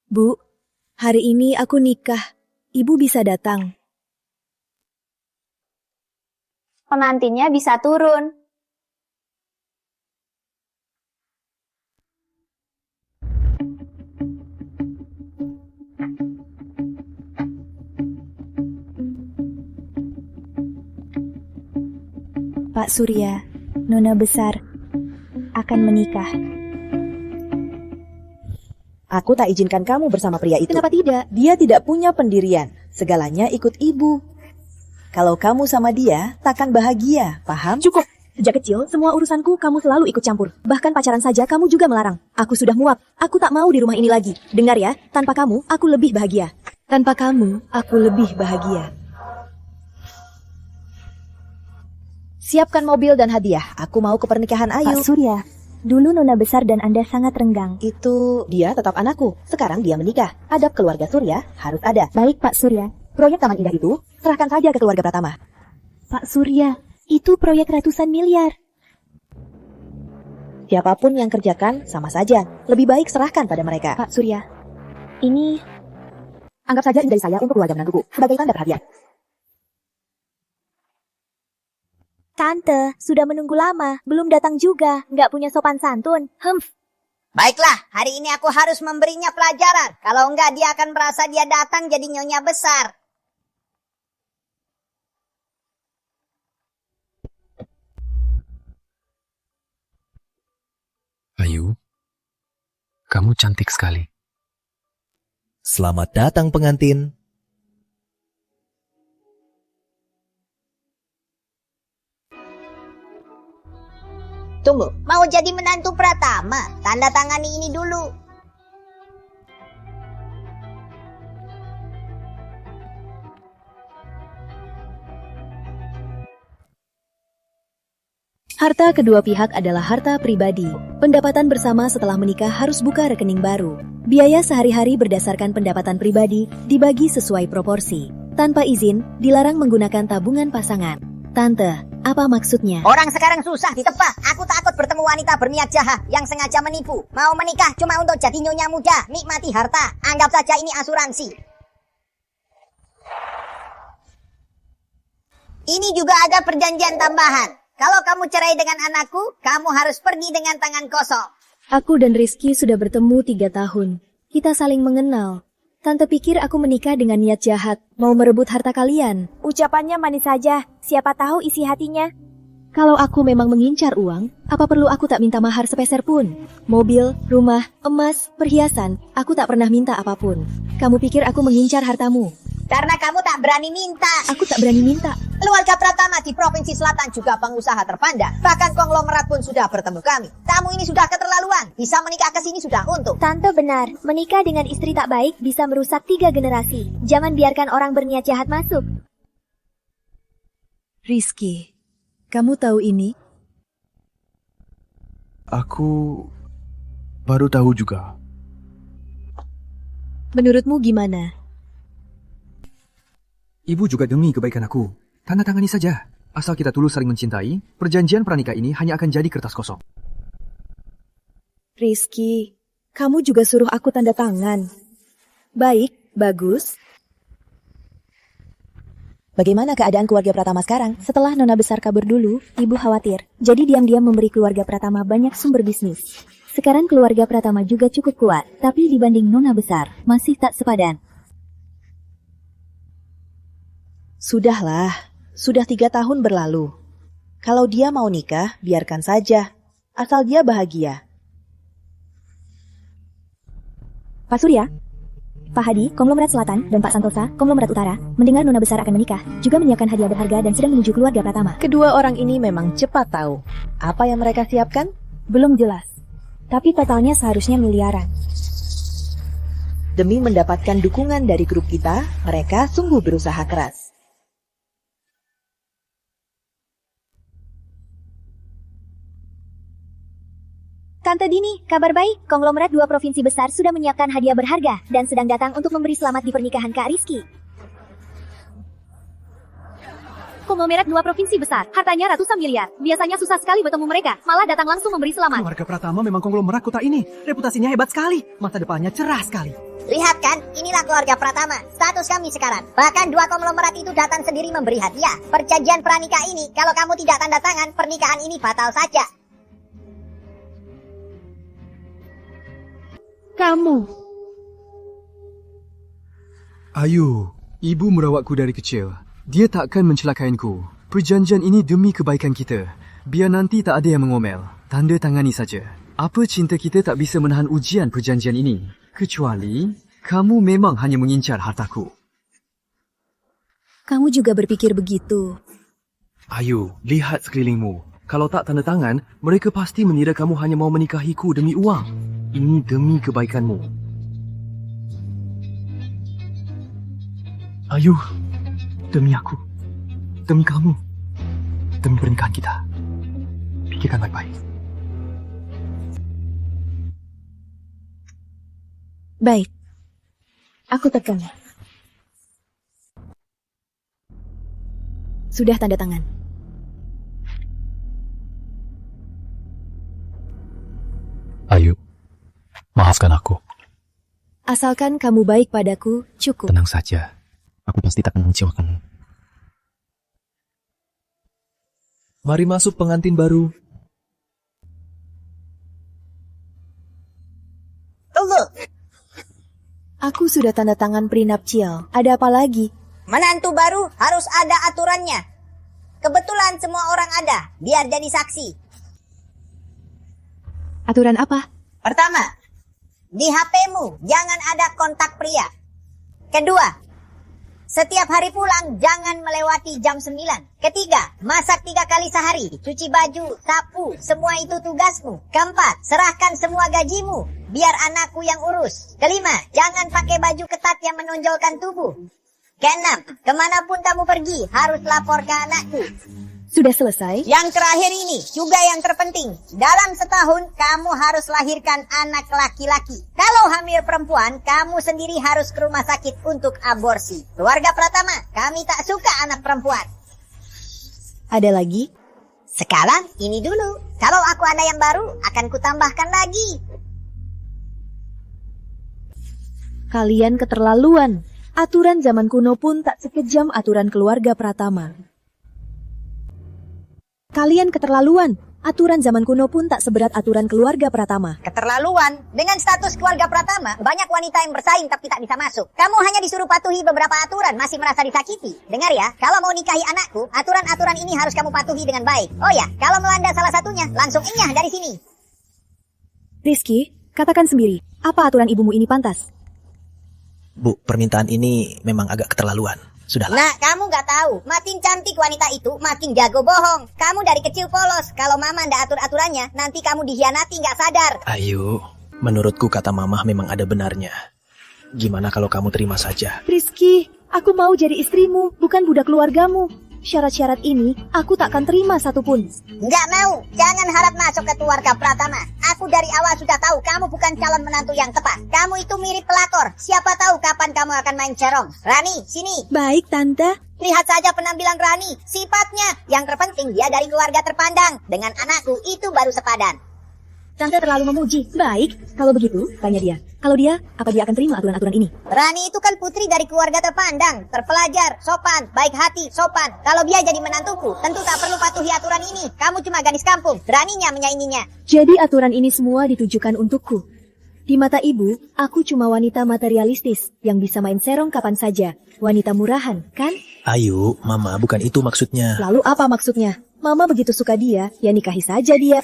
Bu, hari ini aku nikah. Ibu bisa datang. Pengantinnya bisa turun. Pak Surya, Nona besar akan menikah. Aku tak izinkan kamu bersama pria itu. Kenapa tidak? Dia tidak punya pendirian. Segalanya ikut ibu. Kalau kamu sama dia, takkan bahagia, paham? Cukup. Sejak kecil, semua urusanku kamu selalu ikut campur. Bahkan pacaran saja kamu juga melarang. Aku sudah muak. Aku tak mau di rumah ini lagi. Dengar ya, tanpa kamu, aku lebih bahagia. Tanpa kamu, aku lebih bahagia. Siapkan mobil dan hadiah. Aku mau ke pernikahan Ayu. Pak Surya, dulu Nona besar dan Anda sangat renggang. Itu dia tetap anakku. Sekarang dia menikah. Adab keluarga Surya harus ada. Baik Pak Surya. Proyek Taman Indah itu, serahkan saja ke keluarga Pratama. Pak Surya, itu proyek ratusan miliar. Siapapun yang kerjakan, sama saja. Lebih baik serahkan pada mereka. Pak Surya, ini... Anggap saja ini dari saya untuk keluarga menantuku, sebagai tanda perhatian. Tante, sudah menunggu lama. Belum datang juga. Nggak punya sopan santun. Baiklah, hari ini aku harus memberinya pelajaran. Kalau enggak, dia akan merasa dia datang jadi nyonya besar. Ayu, kamu cantik sekali. Selamat datang pengantin. Tunggu, mau jadi menantu Pratama? Tanda tangani ini dulu. Harta kedua pihak adalah harta pribadi. Pendapatan bersama setelah menikah harus buka rekening baru. Biaya sehari-hari berdasarkan pendapatan pribadi dibagi sesuai proporsi. Tanpa izin, dilarang menggunakan tabungan pasangan. Tante, apa maksudnya? Orang sekarang susah ditebak. Aku takut bertemu wanita berniat jahat yang sengaja menipu. Mau menikah cuma untuk jadi nyonya muda, nikmati harta. Anggap saja ini asuransi. Ini juga ada perjanjian tambahan. Kalau kamu cerai dengan anakku, kamu harus pergi dengan tangan kosong. Aku dan Rizky sudah bertemu 3 tahun. Kita saling mengenal. Tante pikir aku menikah dengan niat jahat, mau merebut harta kalian. Ucapannya manis saja, siapa tahu isi hatinya. Kalau aku memang mengincar uang, apa perlu aku tak minta mahar sepeser pun? Mobil, rumah, emas, perhiasan, aku tak pernah minta apapun. Kamu pikir aku mengincar hartamu? Karena kamu tak berani minta. Aku tak berani minta. Keluarga Pratama di Provinsi Selatan juga pengusaha terpandang. Bahkan konglomerat pun sudah bertemu kami. Kamu ini sudah keterlaluan. Bisa menikah ke sini sudah untung. Tante benar, menikah dengan istri tak baik bisa merusak 3 generasi. Jangan biarkan orang berniat jahat masuk. Rizky, kamu tahu ini? Aku baru tahu juga. Menurutmu gimana? Ibu juga demi kebaikan aku. Tanda tangani saja. Asal kita tulus saling mencintai, perjanjian pranikah ini hanya akan jadi kertas kosong. Rizky, kamu juga suruh aku tanda tangan. Baik, bagus. Bagaimana keadaan keluarga Pratama sekarang? Setelah Nona besar kabur dulu, ibu khawatir. Jadi diam-diam memberi keluarga Pratama banyak sumber bisnis. Sekarang keluarga Pratama juga cukup kuat, tapi dibanding Nona besar, masih tak sepadan. Sudahlah, sudah 3 tahun berlalu. Kalau dia mau nikah, biarkan saja. Asal dia bahagia. Pak Surya, Pak Hadi, konglomerat selatan, dan Pak Santosa, konglomerat utara, mendengar Nona besar akan menikah, juga menyiapkan hadiah berharga dan sedang menuju keluarga Pratama. Kedua orang ini memang cepat tahu. Apa yang mereka siapkan? Belum jelas, tapi totalnya seharusnya miliaran. Demi mendapatkan dukungan dari grup kita, mereka sungguh berusaha keras. Tante Dini, kabar baik. Konglomerat 2 provinsi besar sudah menyiapkan hadiah berharga dan sedang datang untuk memberi selamat di pernikahan Kak Rizky. Konglomerat 2 provinsi besar, hartanya ratusan miliar. Biasanya susah sekali bertemu mereka, malah datang langsung memberi selamat. Keluarga Pratama memang konglomerat kota ini. Reputasinya hebat sekali. Masa depannya cerah sekali. Lihat kan, inilah keluarga Pratama. Status kami sekarang. Bahkan dua konglomerat itu datang sendiri memberi hadiah. Perjanjian pranikah ini, kalau kamu tidak tanda tangan, pernikahan ini batal saja. Kamu. Ayu, ibu merawatku dari kecil. Dia takkan mencelakainku. Perjanjian ini demi kebaikan kita. Biar nanti tak ada yang mengomel. Tanda tangani saja. Apa cinta kita tak bisa menahan ujian perjanjian ini? Kecuali, kamu memang hanya mengincar hartaku. Kamu juga berpikir begitu. Ayu, lihat sekelilingmu. Kalau tak tanda tangan, mereka pasti mengira kamu hanya mau menikahiku demi uang. Ini demi kebaikanmu. Ayu, demi aku, demi kamu, demi pernikahan kita. Pikirkan baik-baik. Baik. Aku tekan. Sudah tanda tangan. Ayu, maafkan aku. Asalkan kamu baik padaku, cukup. Tenang saja. Aku pasti tak akan mengecewakanmu. Mari masuk pengantin baru. Tunggu, Aku sudah tanda tangan prenuptial. Ada apa lagi? menantu baru harus ada aturannya. Kebetulan semua orang ada, biar jadi saksi. Aturan apa? Pertama, di HP-mu jangan ada kontak pria. Kedua, setiap hari pulang jangan melewati jam 9. Ketiga, masak 3 kali sehari, cuci baju, sapu, semua itu tugasmu. Keempat, serahkan semua gajimu, biar anakku yang urus. Kelima, jangan pakai baju ketat yang menonjolkan tubuh. Keenam, kemanapun kamu pergi harus lapor ke anakku. Sudah selesai? Yang terakhir ini juga yang terpenting. Dalam setahun kamu harus lahirkan anak laki-laki. Kalau hamil perempuan, kamu sendiri harus ke rumah sakit untuk aborsi. Keluarga Pratama, kami tak suka anak perempuan. Ada lagi? Sekarang ini dulu. Kalau aku ada yang baru, akan kutambahkan lagi. Kalian keterlaluan. Aturan zaman kuno pun tak sekejam aturan keluarga Pratama. Kalian keterlaluan. Aturan zaman kuno pun tak seberat aturan keluarga Pratama. Keterlaluan. Dengan status keluarga Pratama, banyak wanita yang bersaing tapi tak bisa masuk. Kamu hanya disuruh patuhi beberapa aturan, masih merasa disakiti. Dengar ya, kalau mau nikahi anakku, aturan-aturan ini harus kamu patuhi dengan baik. Oh ya, kalau melanda salah satunya, langsung enyah dari sini. Rizky, katakan sendiri, apa aturan ibumu ini pantas? Bu, permintaan ini memang agak keterlaluan. Sudahlah. Nah, kamu nggak tahu, makin cantik wanita itu, makin jago bohong. Kamu dari kecil polos, kalau mama ndak atur-aturannya, nanti kamu dihianati nggak sadar. Ayu, menurutku kata mamah memang ada benarnya. Gimana kalau kamu terima saja? Rizky, aku mau jadi istrimu, bukan budak keluargamu. Syarat-syarat ini, aku tak akan terima satupun. Nggak mau, jangan harap masuk ke keluarga Pratama. Aku dari awal sudah tahu kamu bukan calon menantu yang tepat. Kamu itu mirip pelakor, siapa tahu kapan kamu akan main cerong. Rani, sini. Baik, Tante. Lihat saja penampilan Rani, sifatnya. Yang terpenting dia dari keluarga terpandang. Dengan anakku, itu baru sepadan. Tante terlalu memuji. Baik, kalau begitu, tanya dia. Kalau dia, apa dia akan terima aturan-aturan ini? Rani itu kan putri dari keluarga terpandang, terpelajar, sopan, baik hati, sopan. Kalau dia jadi menantuku, tentu tak perlu patuhi aturan ini. Kamu cuma gadis kampung, beraninya menyainginya. Jadi aturan ini semua ditujukan untukku. Di mata ibu, aku cuma wanita materialistis yang bisa main serong kapan saja. Wanita murahan, kan? Ayu, mama bukan itu maksudnya. Lalu apa maksudnya? Mama begitu suka dia, ya nikahi saja dia.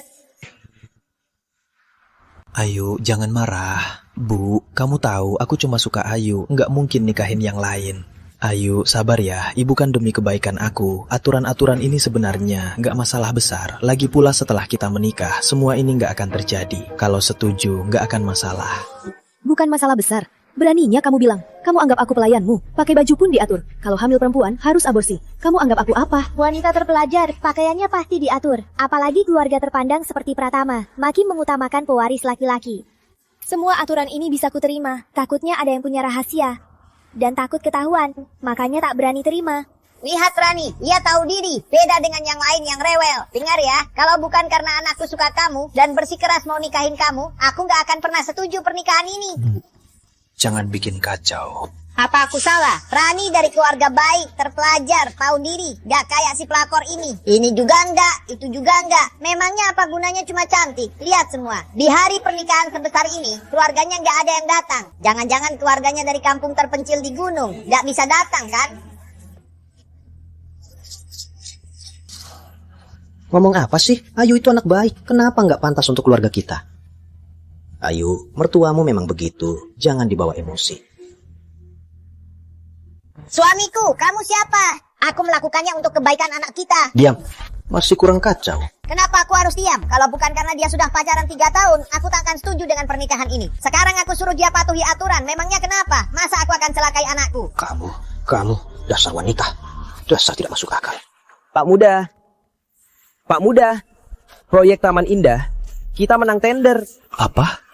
Ayu, jangan marah. Bu, kamu tahu aku cuma suka Ayu, nggak mungkin nikahin yang lain. Ayu, sabar ya, ibu kan demi kebaikan aku. Aturan-aturan ini sebenarnya nggak masalah besar. Lagi pula setelah kita menikah, semua ini nggak akan terjadi. Kalau setuju, nggak akan masalah. Bukan masalah besar. Beraninya kamu bilang, kamu anggap aku pelayanmu. Pakai baju pun diatur. Kalau hamil perempuan, harus aborsi. Kamu anggap aku apa? Wanita terpelajar, pakaiannya pasti diatur. Apalagi keluarga terpandang seperti Pratama, makin mengutamakan pewaris laki-laki. Semua aturan ini bisa kuterima. Takutnya ada yang punya rahasia. Dan takut ketahuan, makanya tak berani terima. Lihat Rani, dia tahu diri, beda dengan yang lain yang rewel. Dengar ya, kalau bukan karena anakku suka kamu dan bersikeras mau nikahin kamu, aku nggak akan pernah setuju pernikahan ini. Jangan bikin kacau. Apa aku salah? Rani dari keluarga baik, terpelajar, tahu diri, gak kayak si pelakor ini. Ini juga enggak, itu juga enggak. Memangnya apa gunanya cuma cantik? Lihat semua. Di hari pernikahan sebesar ini, keluarganya gak ada yang datang. Jangan-jangan keluarganya dari kampung terpencil di gunung. Gak bisa datang kan? Ngomong apa sih? Ayu itu anak baik. Kenapa nggak pantas untuk keluarga kita? Ayu, mertuamu memang begitu. Jangan dibawa emosi. Suamiku, kamu siapa? Aku melakukannya untuk kebaikan anak kita. Diam. Masih kurang kacau. Kenapa aku harus diam? Kalau bukan karena dia sudah pacaran 3 tahun, aku tak akan setuju dengan pernikahan ini. Sekarang aku suruh dia patuhi aturan. Memangnya kenapa? Masa aku akan celakai anakku? Kamu, dasar wanita. Dasar tidak masuk akal. Pak Muda, proyek Taman Indah, kita menang tender. Apa?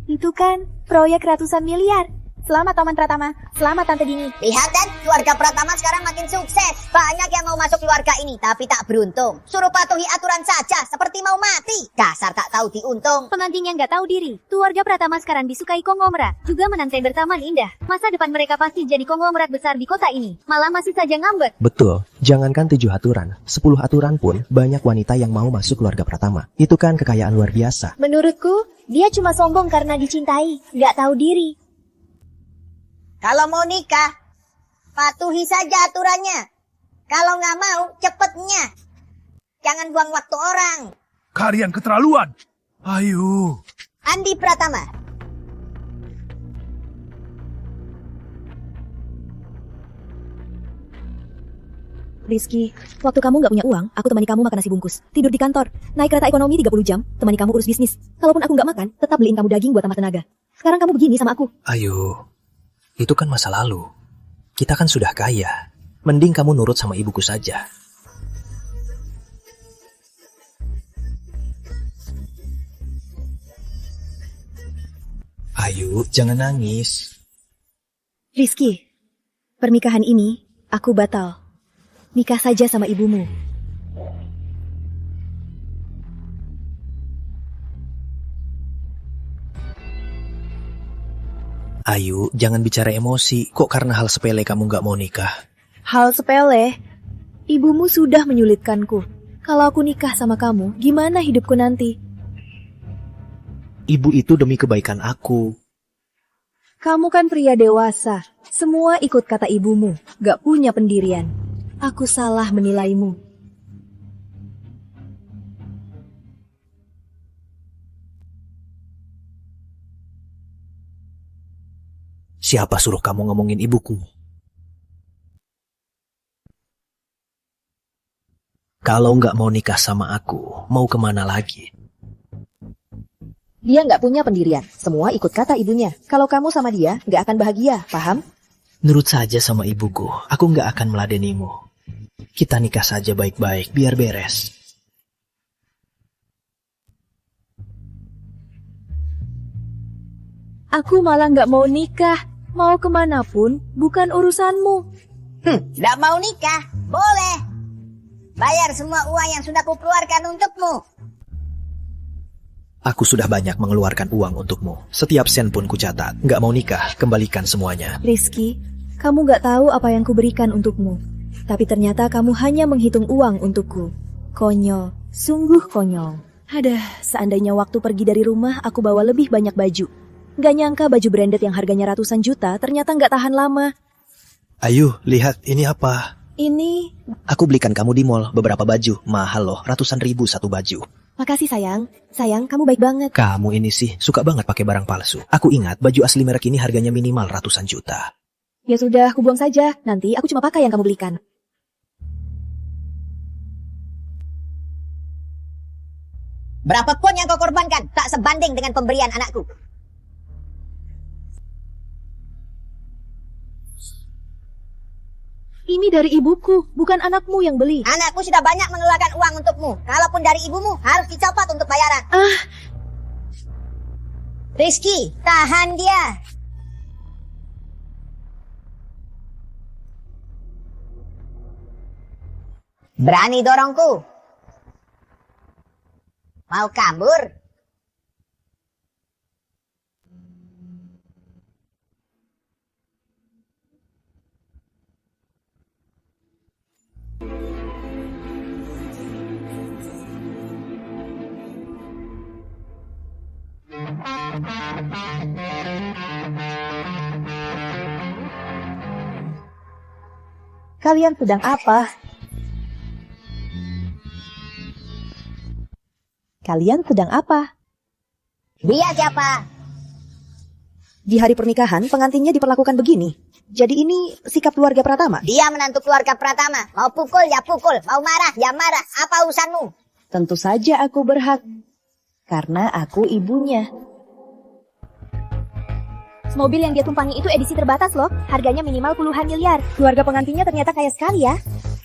Itu kan proyek ratusan miliar. Selamat Taman Pratama, selamat Tante Dini. Lihat kan, keluarga Pratama sekarang makin sukses. Banyak yang mau masuk keluarga ini, tapi tak beruntung. Suruh patuhi aturan saja, seperti mau mati. Dasar tak tahu diuntung. Pengantin yang nggak tahu diri. Keluarga Pratama sekarang disukai konglomerat, juga menang tender Taman Indah. Masa depan mereka pasti jadi konglomerat besar di kota ini. Malah masih saja ngambek. Betul, jangankan 7 aturan, 10 aturan pun banyak wanita yang mau masuk keluarga Pratama. Itu kan kekayaan luar biasa. Menurutku, dia cuma sombong karena dicintai, nggak tahu diri. Kalau mau nikah, patuhi saja aturannya. Kalau nggak mau, cepetnya. Jangan buang waktu orang. Kalian keterlaluan. Ayu. Andi Pratama. Rizky, waktu kamu nggak punya uang, aku temani kamu makan nasi bungkus. Tidur di kantor, naik kereta ekonomi 30 jam, temani kamu urus bisnis. Kalaupun aku nggak makan, tetap beliin kamu daging buat tambah tenaga. Sekarang kamu begini sama aku. Ayu, itu kan masa lalu. Kita kan sudah kaya. Mending kamu nurut sama ibuku saja. Ayu, jangan nangis. Rizky, pernikahan ini aku batal. Nikah saja sama ibumu. Ayu, jangan bicara emosi. Kok karena hal sepele kamu nggak mau nikah? Hal sepele, ibumu sudah menyulitkanku. Kalau aku nikah sama kamu, gimana hidupku nanti? Ibu itu demi kebaikan aku. Kamu kan pria dewasa, semua ikut kata ibumu, gak punya pendirian. Aku salah menilaimu. Siapa suruh kamu ngomongin ibuku? Kalau nggak mau nikah sama aku, mau kemana lagi? Dia nggak punya pendirian. Semua ikut kata ibunya. Kalau kamu sama dia, nggak akan bahagia, paham? Nurut saja sama ibuku. Aku nggak akan meladenimu. Kita nikah saja baik-baik, biar beres. Aku malah gak mau nikah. Mau kemanapun, bukan urusanmu. Nggak mau nikah? Boleh. Bayar semua uang yang sudah kukeluarkan untukmu. Aku sudah banyak mengeluarkan uang untukmu. Setiap sen pun kucatat. Nggak mau nikah, kembalikan semuanya. Rizky, kamu gak tahu apa yang kuberikan untukmu. Tapi ternyata kamu hanya menghitung uang untukku. Konyol, sungguh konyol. Aduh, seandainya waktu pergi dari rumah aku bawa lebih banyak baju. Gak nyangka baju branded yang harganya ratusan juta ternyata gak tahan lama. Ayo, lihat ini apa? Ini... Aku belikan kamu di mall beberapa baju. Mahal loh, ratusan ribu satu baju. Makasih sayang. Sayang, kamu baik banget. Kamu ini sih, suka banget pakai barang palsu. Aku ingat baju asli merek ini harganya minimal ratusan juta. Ya sudah, aku buang saja. Nanti aku cuma pakai yang kamu belikan. Berapapun yang kau korbankan, tak sebanding dengan pemberian anakku. Ini dari ibuku, bukan anakmu yang beli. Anakku sudah banyak mengeluarkan uang untukmu. Kalaupun dari ibumu, harus dicopot untuk bayaran. Rizky, tahan dia. Berani dorongku. Mau kabur? Kalian sedang apa? Kalian sedang apa? Dia siapa? Di hari pernikahan, pengantinnya diperlakukan begini. Jadi ini sikap keluarga Pratama? Dia menantu keluarga Pratama. Mau pukul ya pukul, mau marah ya marah. Apa urusanmu? Tentu saja aku berhak. Karena aku ibunya. Mobil yang dia tumpangi itu edisi terbatas loh. Harganya minimal puluhan miliar. Keluarga pengantinnya ternyata kaya sekali ya.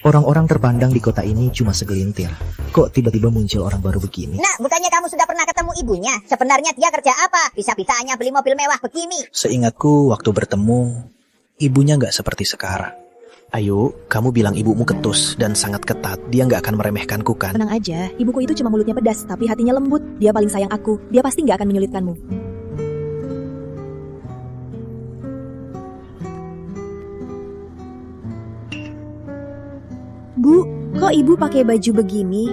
Orang-orang terpandang di kota ini cuma segelintir. Kok tiba-tiba muncul orang baru begini? Nah, bukannya kamu sudah pernah ketemu ibunya? Sebenarnya dia kerja apa? Bisa-bisanya beli mobil mewah begini. Seingatku waktu bertemu, ibunya nggak seperti sekarang. Ayo, kamu bilang ibumu ketus dan sangat ketat. Dia nggak akan meremehkanku kan? Tenang aja, ibuku itu cuma mulutnya pedas, tapi hatinya lembut. Dia paling sayang aku. Dia pasti nggak akan menyulitkanmu. Bu, kok ibu pakai baju begini?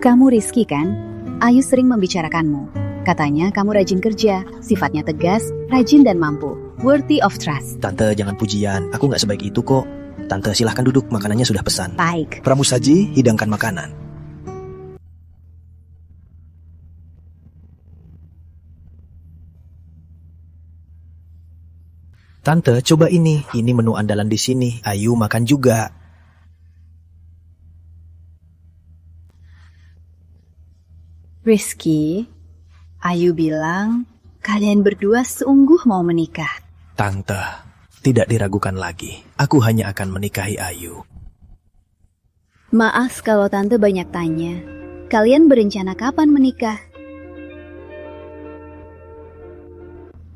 Kamu Rizky kan? Ayu sering membicarakanmu. Katanya kamu rajin kerja, sifatnya tegas, rajin dan mampu. Worthy of trust. Tante, jangan pujian. Aku nggak sebaik itu kok. Tante, silahkan duduk. Makanannya sudah pesan. Baik. Pramusaji, hidangkan makanan. Tante, coba ini. Ini menu andalan di sini. Ayu makan juga. Rizky, Ayu bilang kalian berdua sungguh mau menikah. Tante, tidak diragukan lagi. Aku hanya akan menikahi Ayu. Maaf kalau Tante banyak tanya. Kalian berencana kapan menikah?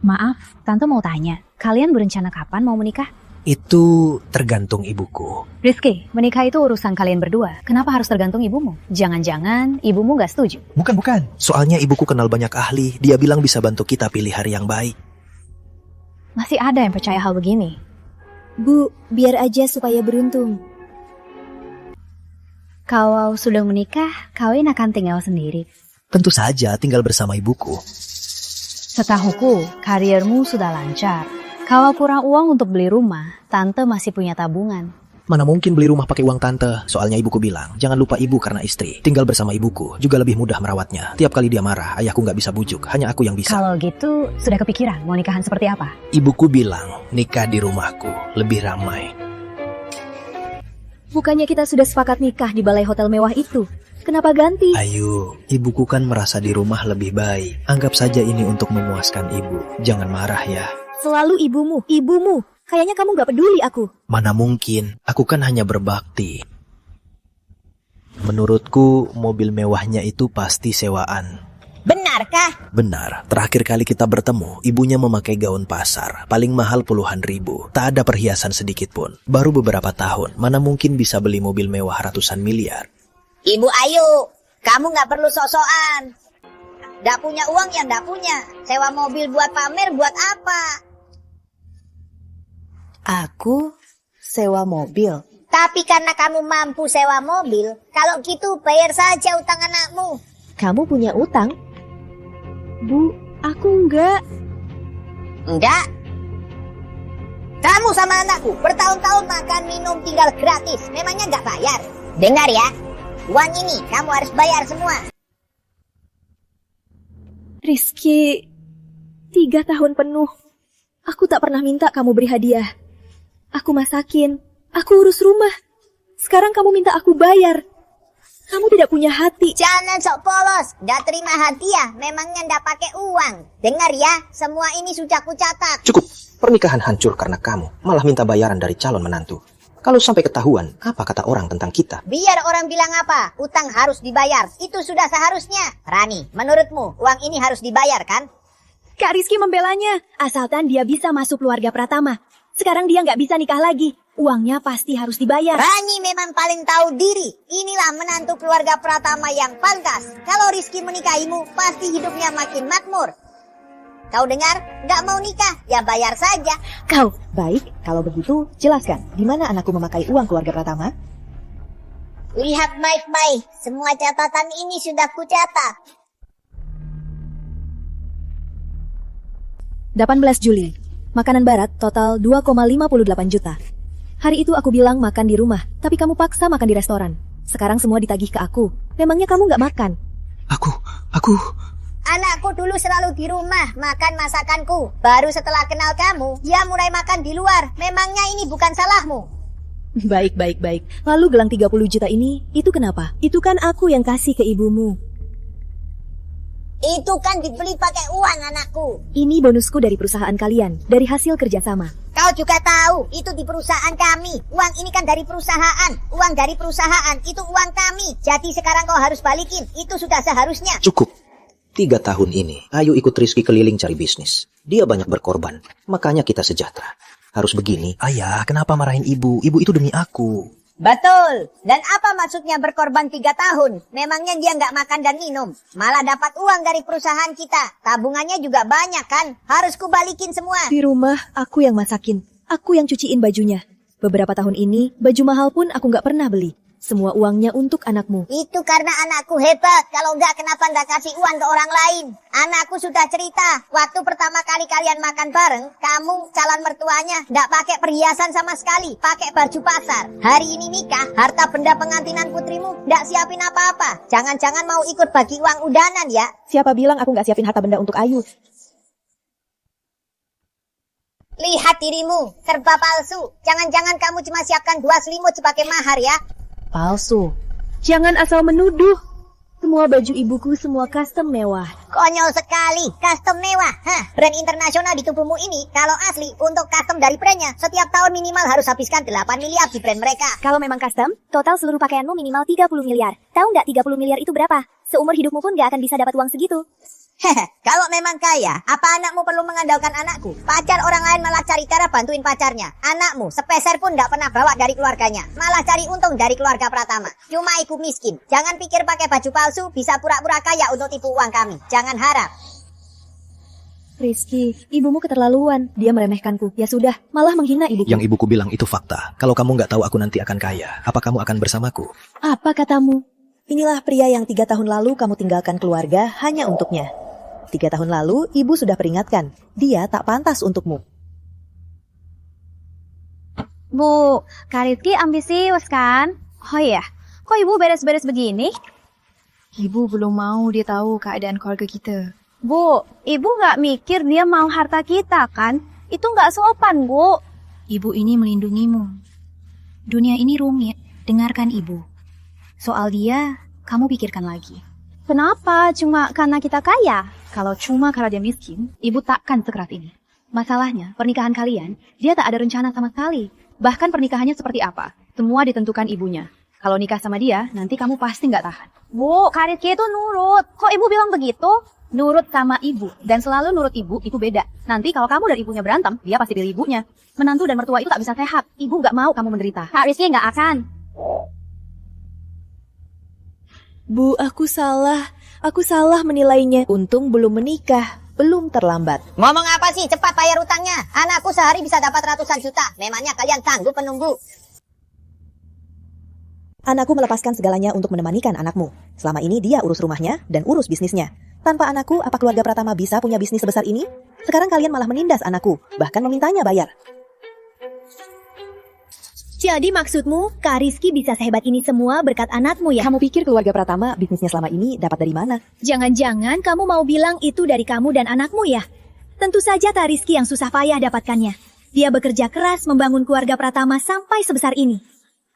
Maaf, Tante mau tanya. Kalian berencana kapan mau menikah? Itu tergantung ibuku. Rizky, menikah itu urusan kalian berdua. Kenapa harus tergantung ibumu? Jangan-jangan ibumu gak setuju. Bukan. Soalnya ibuku kenal banyak ahli. Dia bilang bisa bantu kita pilih hari yang baik. Masih ada yang percaya hal begini. Bu, biar aja supaya beruntung. Kalau sudah menikah, kalian akan tinggal sendiri. Tentu saja tinggal bersama ibuku. Setahuku, karirmu sudah lancar. Kalau kurang uang untuk beli rumah, Tante masih punya tabungan. Mana mungkin beli rumah pakai uang tante? Soalnya ibuku bilang, jangan lupa ibu karena istri. Tinggal bersama ibuku, juga lebih mudah merawatnya. Tiap kali dia marah, ayahku nggak bisa bujuk. Hanya aku yang bisa. Kalau gitu, sudah kepikiran mau nikahan seperti apa? Ibuku bilang, nikah di rumahku, lebih ramai. Bukannya kita sudah sepakat nikah di balai hotel mewah itu? Kenapa ganti? Ayu, ibuku kan merasa di rumah lebih baik. Anggap saja ini untuk memuaskan ibu. Jangan marah ya. Selalu ibumu. Kayaknya kamu gak peduli aku. Mana mungkin, aku kan hanya berbakti. Menurutku, mobil mewahnya itu pasti sewaan. Benarkah? Benar, terakhir kali kita bertemu, ibunya memakai gaun pasar. Paling mahal puluhan ribu. Tak ada perhiasan sedikit pun. Baru beberapa tahun, mana mungkin bisa beli mobil mewah ratusan miliar. Ibu Ayu, kamu gak perlu sok-sokan. Gak punya uang ya gak punya. Sewa mobil buat pamer buat apa? Aku sewa mobil. Tapi karena kamu mampu sewa mobil, kalau gitu bayar saja utang anakmu. Kamu punya utang? Bu, aku enggak. Enggak. Kamu sama anakku bertahun-tahun makan minum tinggal gratis. Memangnya nggak bayar? Dengar ya, uang ini kamu harus bayar semua. Rizky, 3 tahun penuh. Aku tak pernah minta kamu beri hadiah. Aku masakin, aku urus rumah. Sekarang kamu minta aku bayar. Kamu tidak punya hati. Jangan sok polos, nggak terima hadiah, memangnya nggak pakai uang. Dengar ya, semua ini sudah kucatat. Cukup, pernikahan hancur karena kamu. Malah minta bayaran dari calon menantu. Kalau sampai ketahuan, apa kata orang tentang kita? Biar orang bilang apa, utang harus dibayar. Itu sudah seharusnya. Rani, menurutmu uang ini harus dibayar kan? Kak Rizky membelanya, asalkan dia bisa masuk keluarga Pratama. Sekarang dia nggak bisa nikah lagi. Uangnya pasti harus dibayar. Rani memang paling tahu diri. Inilah menantu keluarga Pratama yang pantas. Kalau Rizky menikahimu, pasti hidupnya makin makmur. Kau dengar? Nggak mau nikah, ya bayar saja. Kau, baik. Kalau begitu, jelaskan. Di mana anakku memakai uang keluarga Pratama? Lihat baik-baik. Semua catatan ini sudah kucatat. 18 Juli. Makanan barat total 2,58 juta. Hari itu aku bilang makan di rumah, tapi kamu paksa makan di restoran. Sekarang semua ditagih ke aku. Memangnya kamu nggak makan? Aku... Anakku dulu selalu di rumah makan masakanku. Baru setelah kenal kamu, dia mulai makan di luar. Memangnya ini bukan salahmu? Baik. Lalu gelang 30 juta ini, itu kenapa? Itu kan aku yang kasih ke ibumu. Itu kan dibeli pakai uang anakku. Ini bonusku dari perusahaan kalian, dari hasil kerjasama. Kau juga tahu, itu di perusahaan kami. Uang ini kan dari perusahaan. Uang dari perusahaan, itu uang kami. Jadi sekarang kau harus balikin. Itu sudah seharusnya. Cukup. 3 tahun ini, Ayu ikut Rizky keliling cari bisnis. Dia banyak berkorban, makanya kita sejahtera. Harus begini. Ayah, kenapa marahin ibu? Ibu itu demi aku. Betul. Dan apa maksudnya berkorban 3 tahun? Memangnya dia nggak makan dan minum. Malah dapat uang dari perusahaan kita. Tabungannya juga banyak kan? Harus kubalikin semua. Di rumah, aku yang masakin. Aku yang cuciin bajunya. Beberapa tahun ini, baju mahal pun aku nggak pernah beli. Semua uangnya untuk anakmu. Itu karena anakku hebat. Kalau nggak, kenapa nggak kasih uang ke orang lain? Anakku sudah cerita. Waktu pertama kali kalian makan bareng, kamu calon mertuanya nggak pakai perhiasan sama sekali. Pakai baju pasar. Hari ini nikah, harta benda pengantinan putrimu nggak siapin apa-apa. Jangan-jangan mau ikut bagi uang udanan ya? Siapa bilang aku nggak siapin harta benda untuk Ayu? Lihat dirimu, serba palsu. Jangan-jangan kamu cuma siapkan 2 selimut sebagai mahar ya? Palsu. Jangan asal menuduh. Semua baju ibuku semua custom mewah. Konyol sekali, custom mewah. Brand internasional di tubuhmu ini, kalau asli untuk custom dari brandnya, setiap tahun minimal harus habiskan 8 miliar di brand mereka. Kalau memang custom, total seluruh pakaianmu minimal 30 miliar. Tahu nggak 30 miliar itu berapa? Seumur hidupmu pun nggak akan bisa dapat uang segitu. Kalau memang kaya, apa anakmu perlu mengandalkan anakku? Pacar orang lain malah cari cara bantuin pacarnya. Anakmu sepeser pun nggak pernah bawa dari keluarganya. Malah cari untung dari keluarga Pratama. Cuma ibu miskin. Jangan pikir pakai baju palsu bisa pura-pura kaya untuk tipu uang kami. Jangan harap. Rizky, ibumu keterlaluan. Dia meremehkanku. Ya sudah, malah menghina ibuku. Yang ibuku bilang itu fakta. Kalau kamu nggak tahu aku nanti akan kaya, apa kamu akan bersamaku? Apa katamu? Inilah pria yang 3 tahun lalu kamu tinggalkan keluarga hanya untuknya. 3 tahun lalu, ibu sudah peringatkan. Dia tak pantas untukmu. Bu, Kak Rizky ambisius kan? Oh iya, kok ibu beres-beres begini? Ibu belum mau dia tahu keadaan keluarga kita. Bu, ibu nggak mikir dia mau harta kita kan? Itu nggak sopan, Bu. Ibu ini melindungimu. Dunia ini rumit, dengarkan ibu. Soal dia, kamu pikirkan lagi. Kenapa? Cuma karena kita kaya? Kalau cuma karena dia miskin, ibu takkan sekeras ini. Masalahnya, pernikahan kalian, dia tak ada rencana sama sekali. Bahkan pernikahannya seperti apa, semua ditentukan ibunya. Kalau nikah sama dia, nanti kamu pasti nggak tahan. Bu, Kak Rizky itu nurut. Kok ibu bilang begitu? Nurut sama ibu, dan selalu nurut ibu itu beda. Nanti kalau kamu dan ibunya berantem, dia pasti pilih ibunya. Menantu dan mertua itu tak bisa sehat. Ibu nggak mau kamu menderita. Kak Rizky nggak akan. Bu, aku salah. Aku salah menilainya. Untung belum menikah. Belum terlambat. Ngomong apa sih? Cepat bayar utangnya. Anakku sehari bisa dapat ratusan juta. Memangnya kalian sanggup menunggu? Anakku melepaskan segalanya untuk menemanikan anakmu. Selama ini dia urus rumahnya dan urus bisnisnya. Tanpa anakku, apa keluarga Pratama bisa punya bisnis sebesar ini? Sekarang kalian malah menindas anakku, bahkan memintanya bayar. Jadi maksudmu, Kak Rizky bisa sehebat ini semua berkat anakmu ya? Kamu pikir keluarga Pratama bisnisnya selama ini dapat dari mana? Jangan-jangan kamu mau bilang itu dari kamu dan anakmu ya? Tentu saja Kak Rizky yang susah payah dapatkannya. Dia bekerja keras membangun keluarga Pratama sampai sebesar ini.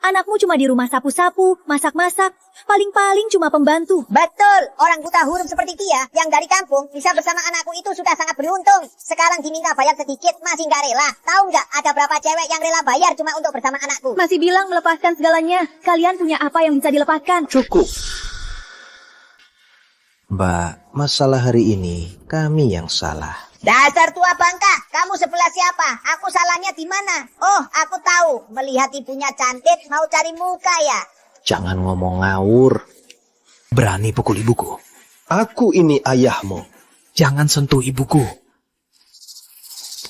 Anakmu cuma di rumah sapu-sapu, masak-masak, paling-paling cuma pembantu. Betul, orang buta huruf seperti dia yang dari kampung bisa bersama anakku itu sudah sangat beruntung. Sekarang diminta bayar sedikit masih nggak rela. Tahu nggak ada berapa cewek yang rela bayar cuma untuk bersama anakku? Masih bilang melepaskan segalanya. Kalian punya apa yang bisa dilepaskan? Cukup. Mbak, masalah hari ini kami yang salah. Dasar tua bangka, kamu sebelah siapa? Aku salahnya di mana? Oh, aku tahu. Melihat ibunya cantik, mau cari muka ya? Jangan ngomong ngawur. Berani pukul ibuku. Aku ini ayahmu. Jangan sentuh ibuku.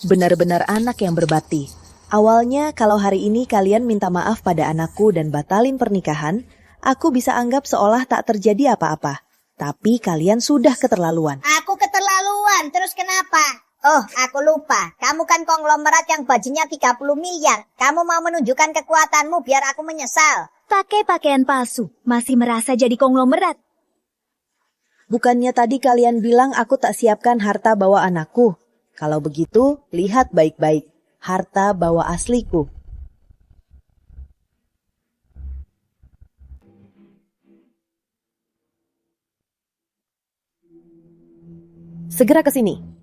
Benar-benar anak yang berbakti. Awalnya kalau hari ini kalian minta maaf pada anakku dan batalin pernikahan, aku bisa anggap seolah tak terjadi apa-apa. Tapi kalian sudah keterlaluan. Aku keterlaluan, terus kenapa? Oh, aku lupa. Kamu kan konglomerat yang bajunya 30 miliar. Kamu mau menunjukkan kekuatanmu biar aku menyesal. Pakai pakaian palsu, masih merasa jadi konglomerat. Bukannya tadi kalian bilang aku tak siapkan harta bawa anakku? Kalau begitu, lihat baik-baik. Harta bawa asliku. Segera ke sini.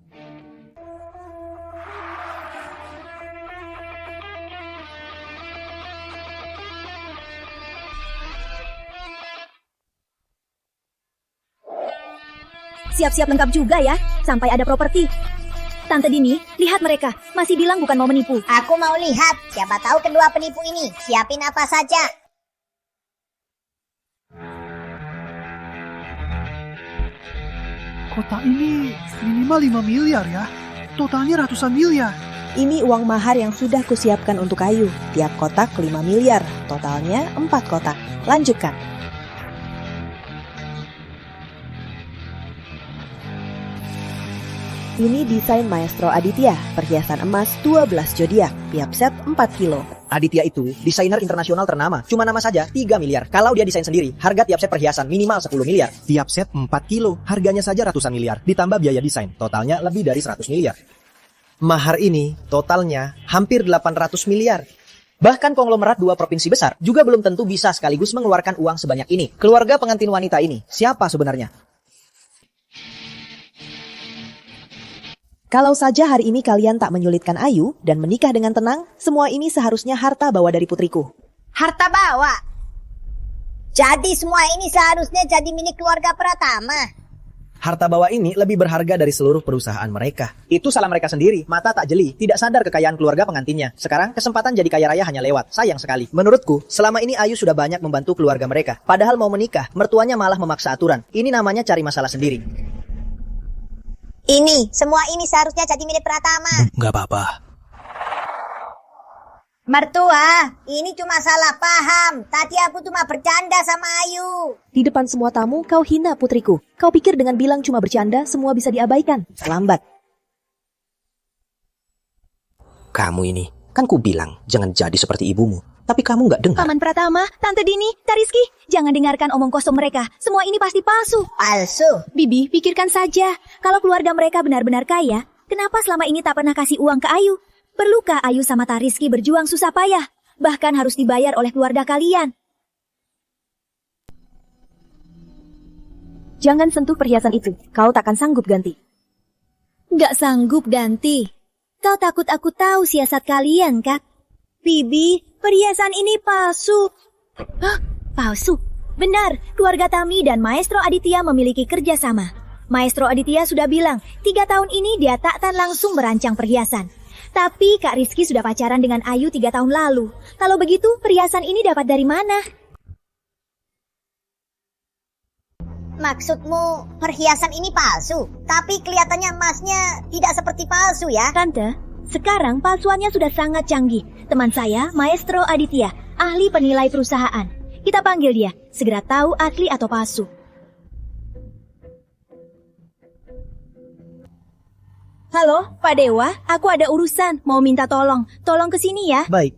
Siap-siap lengkap juga ya, sampai ada properti. Tante Dini, lihat mereka. Masih bilang bukan mau menipu. Aku mau lihat. Siapa tahu kedua penipu ini. Siapin apa saja. Kotak ini minimal 5 miliar ya. Totalnya ratusan miliar. Ini uang mahar yang sudah kusiapkan untuk Ayu. Tiap kotak 5 miliar. Totalnya 4 kotak. Lanjutkan. Ini desain Maestro Aditya, perhiasan emas 12 zodiak, tiap set 4 kilo. Aditya itu desainer internasional ternama. Cuma nama saja 3 miliar. Kalau dia desain sendiri, harga tiap set perhiasan minimal 10 miliar. Tiap set 4 kilo, harganya saja ratusan miliar. Ditambah biaya desain, totalnya lebih dari 100 miliar. Mahar ini totalnya hampir 800 miliar. Bahkan konglomerat 2 provinsi besar juga belum tentu bisa sekaligus mengeluarkan uang sebanyak ini. Keluarga pengantin wanita ini, siapa sebenarnya? Kalau saja hari ini kalian tak menyulitkan Ayu dan menikah dengan tenang, semua ini seharusnya harta bawa dari putriku. Harta bawa? Jadi semua ini seharusnya jadi milik keluarga Pratama. Harta bawa ini lebih berharga dari seluruh perusahaan mereka. Itu salah mereka sendiri, mata tak jeli, tidak sadar kekayaan keluarga pengantinnya. Sekarang kesempatan jadi kaya raya hanya lewat, sayang sekali. Menurutku, selama ini Ayu sudah banyak membantu keluarga mereka. Padahal mau menikah, mertuanya malah memaksa aturan. Ini namanya cari masalah sendiri. Ini, semua ini seharusnya jadi milik Pratama. Nggak apa-apa. Mertua, ini cuma salah paham. Tadi aku cuma bercanda sama Ayu. Di depan semua tamu, kau hina putriku. Kau pikir dengan bilang cuma bercanda, semua bisa diabaikan? Lambat. Kamu ini, kan ku bilang jangan jadi seperti ibumu. Tapi kamu nggak dengar. Paman Pratama, Tante Dini, Kak Rizky, jangan dengarkan omong kosong mereka. Semua ini pasti palsu. Palsu? Bibi, pikirkan saja. Kalau keluarga mereka benar-benar kaya, kenapa selama ini tak pernah kasih uang ke Ayu? Perlukah Ayu sama Kak Rizky berjuang susah payah? Bahkan harus dibayar oleh keluarga kalian. Jangan sentuh perhiasan itu. Kau takkan sanggup ganti. Nggak sanggup ganti. Kau takut aku tahu siasat kalian, Kak? Bibi, perhiasan ini palsu. Hah? Palsu? Benar, keluarga Tami dan Maestro Aditya memiliki kerjasama. Maestro Aditya sudah bilang, 3 tahun ini dia takkan langsung merancang perhiasan. Tapi Kak Rizky sudah pacaran dengan Ayu 3 tahun lalu. Kalau begitu, perhiasan ini dapat dari mana? Maksudmu perhiasan ini palsu? Tapi kelihatannya emasnya tidak seperti palsu ya? Tante, sekarang palsuannya sudah sangat canggih. Teman saya, Maestro Aditya, ahli penilai perusahaan. Kita panggil dia, segera tahu asli atau palsu. Halo, Pak Dewa, aku ada urusan, mau minta tolong. Tolong ke sini ya. Baik.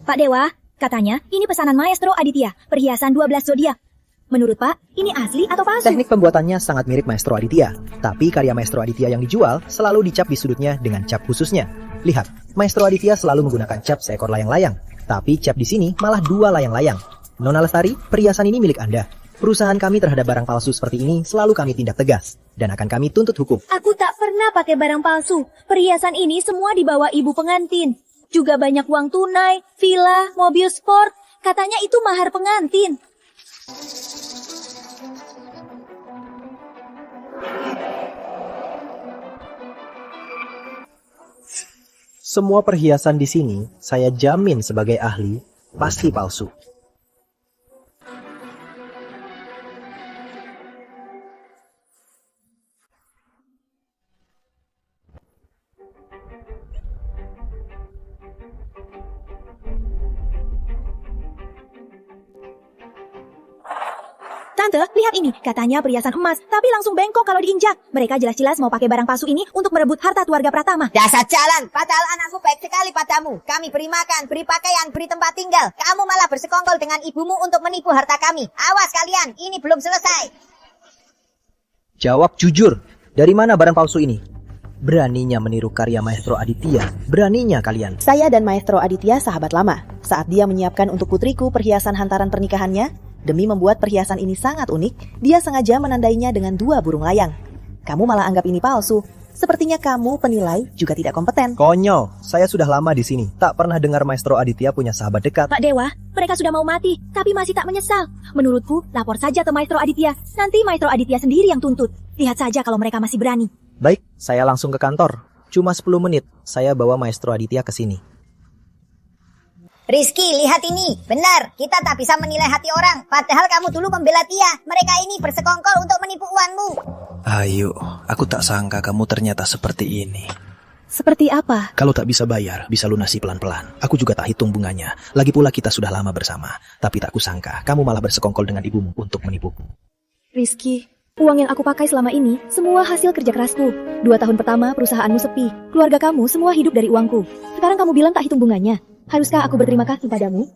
Pak Dewa, katanya ini pesanan Maestro Aditya, perhiasan 12 zodiak. Menurut Pak, ini asli atau palsu? Teknik pembuatannya sangat mirip Maestro Aditya. Tapi karya Maestro Aditya yang dijual selalu dicap di sudutnya dengan cap khususnya. Lihat, Maestro Aditya selalu menggunakan cap seekor layang-layang. Tapi cap di sini malah 2 layang-layang. Nona Lestari, perhiasan ini milik Anda. Perusahaan kami terhadap barang palsu seperti ini selalu kami tindak tegas. Dan akan kami tuntut hukum. Aku tak pernah pakai barang palsu. Perhiasan ini semua dibawa ibu pengantin. Juga banyak uang tunai, villa, mobil sport. Katanya itu mahar pengantin. Semua perhiasan di sini, saya jamin sebagai ahli, pasti palsu. Tante, lihat ini. Katanya perhiasan emas, tapi langsung bengkok kalau diinjak. Mereka jelas-jelas mau pakai barang palsu ini untuk merebut harta keluarga Pratama. Dasar jalan, padahal anakku baik sekali padamu. Kami beri makan, beri pakaian, beri tempat tinggal. Kamu malah bersekongkol dengan ibumu untuk menipu harta kami. Awas kalian, ini belum selesai. Jawab jujur, dari mana barang palsu ini? Beraninya meniru karya Maestro Aditya, beraninya kalian. Saya dan Maestro Aditya sahabat lama. Saat dia menyiapkan untuk putriku perhiasan hantaran pernikahannya, demi membuat perhiasan ini sangat unik, dia sengaja menandainya dengan 2 burung layang. Kamu malah anggap ini palsu. Sepertinya kamu penilai juga tidak kompeten. Konyol, saya sudah lama di sini. Tak pernah dengar Maestro Aditya punya sahabat dekat. Pak Dewa, mereka sudah mau mati, tapi masih tak menyesal. Menurutku, lapor saja ke Maestro Aditya. Nanti Maestro Aditya sendiri yang tuntut. Lihat saja kalau mereka masih berani. Baik, saya langsung ke kantor. Cuma 10 menit, saya bawa Maestro Aditya ke sini. Rizky, lihat ini. Benar, kita tak bisa menilai hati orang. Padahal kamu dulu membela dia. Mereka ini bersekongkol untuk menipu uangmu. Ayo, aku tak sangka kamu ternyata seperti ini. Seperti apa? Kalau tak bisa bayar, bisa lunasi pelan-pelan. Aku juga tak hitung bunganya. Lagi pula kita sudah lama bersama. Tapi tak kusangka, kamu malah bersekongkol dengan ibumu untuk menipuku. Rizky, uang yang aku pakai selama ini, semua hasil kerja kerasku. 2 tahun pertama perusahaanmu sepi. Keluarga kamu semua hidup dari uangku. Sekarang kamu bilang tak hitung bunganya. Haruskah aku berterima kasih padamu?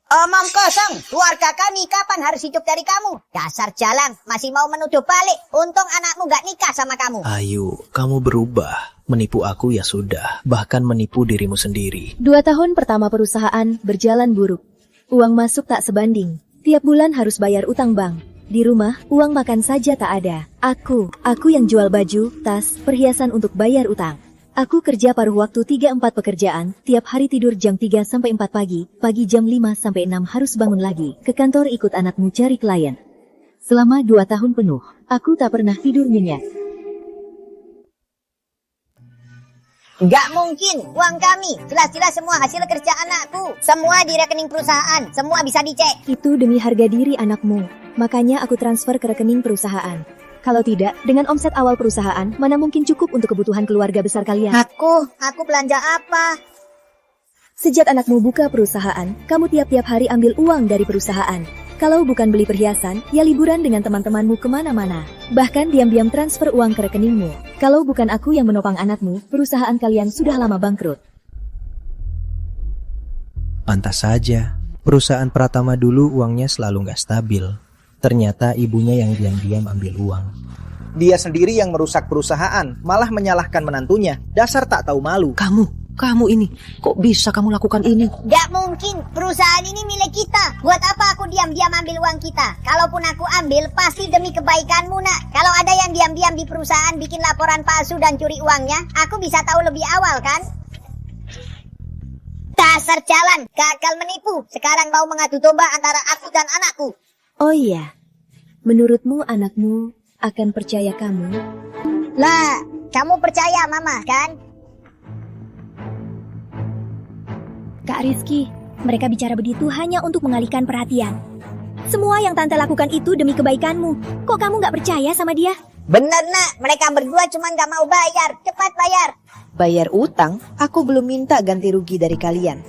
Omong kosong, keluarga kami kapan harus hidup dari kamu? Dasar jalan, masih mau menuduh balik. Untung anakmu gak nikah sama kamu. Ayo, kamu berubah. Menipu aku ya sudah, bahkan menipu dirimu sendiri. 2 tahun pertama perusahaan berjalan buruk. Uang masuk tak sebanding. Tiap bulan harus bayar utang bank. Di rumah, uang makan saja tak ada. Aku yang jual baju, tas, perhiasan untuk bayar utang. Aku kerja paruh waktu 3-4 pekerjaan, tiap hari tidur jam 3-4 pagi jam 5-6 harus bangun lagi, ke kantor ikut anakmu cari klien. Selama 2 tahun penuh, aku tak pernah tidur nyenyak. Nggak mungkin, uang kami. Jelas-jelas semua hasil kerja anakku. Semua di rekening perusahaan, semua bisa dicek. Itu demi harga diri anakmu, makanya aku transfer ke rekening perusahaan. Kalau tidak, dengan omset awal perusahaan, mana mungkin cukup untuk kebutuhan keluarga besar kalian? Aku belanja apa? Sejak anakmu buka perusahaan, kamu tiap-tiap hari ambil uang dari perusahaan. Kalau bukan beli perhiasan, ya liburan dengan teman-temanmu kemana-mana. Bahkan diam-diam transfer uang ke rekeningmu. Kalau bukan aku yang menopang anakmu, perusahaan kalian sudah lama bangkrut. Pantas saja, perusahaan Pratama dulu uangnya selalu nggak stabil. Ternyata ibunya yang diam-diam ambil uang. Dia sendiri yang merusak perusahaan, malah menyalahkan menantunya. Dasar tak tahu malu. Kamu ini, kok bisa kamu lakukan ini? Nggak mungkin, perusahaan ini milik kita. Buat apa aku diam-diam ambil uang kita? Kalaupun aku ambil, pasti demi kebaikanmu, nak. Kalau ada yang diam-diam di perusahaan bikin laporan palsu dan curi uangnya, aku bisa tahu lebih awal, kan? Dasar jalan, gagal menipu. Sekarang mau mengadu domba antara aku dan anakku. Oh iya, menurutmu anakmu akan percaya kamu? Lah, kamu percaya mama, kan? Kak Rizky, mereka bicara begitu hanya untuk mengalihkan perhatian. Semua yang Tante lakukan itu demi kebaikanmu. Kok kamu gak percaya sama dia? Bener, nak. Mereka berdua cuma gak mau bayar. Cepat bayar. Bayar utang? Aku belum minta ganti rugi dari kalian.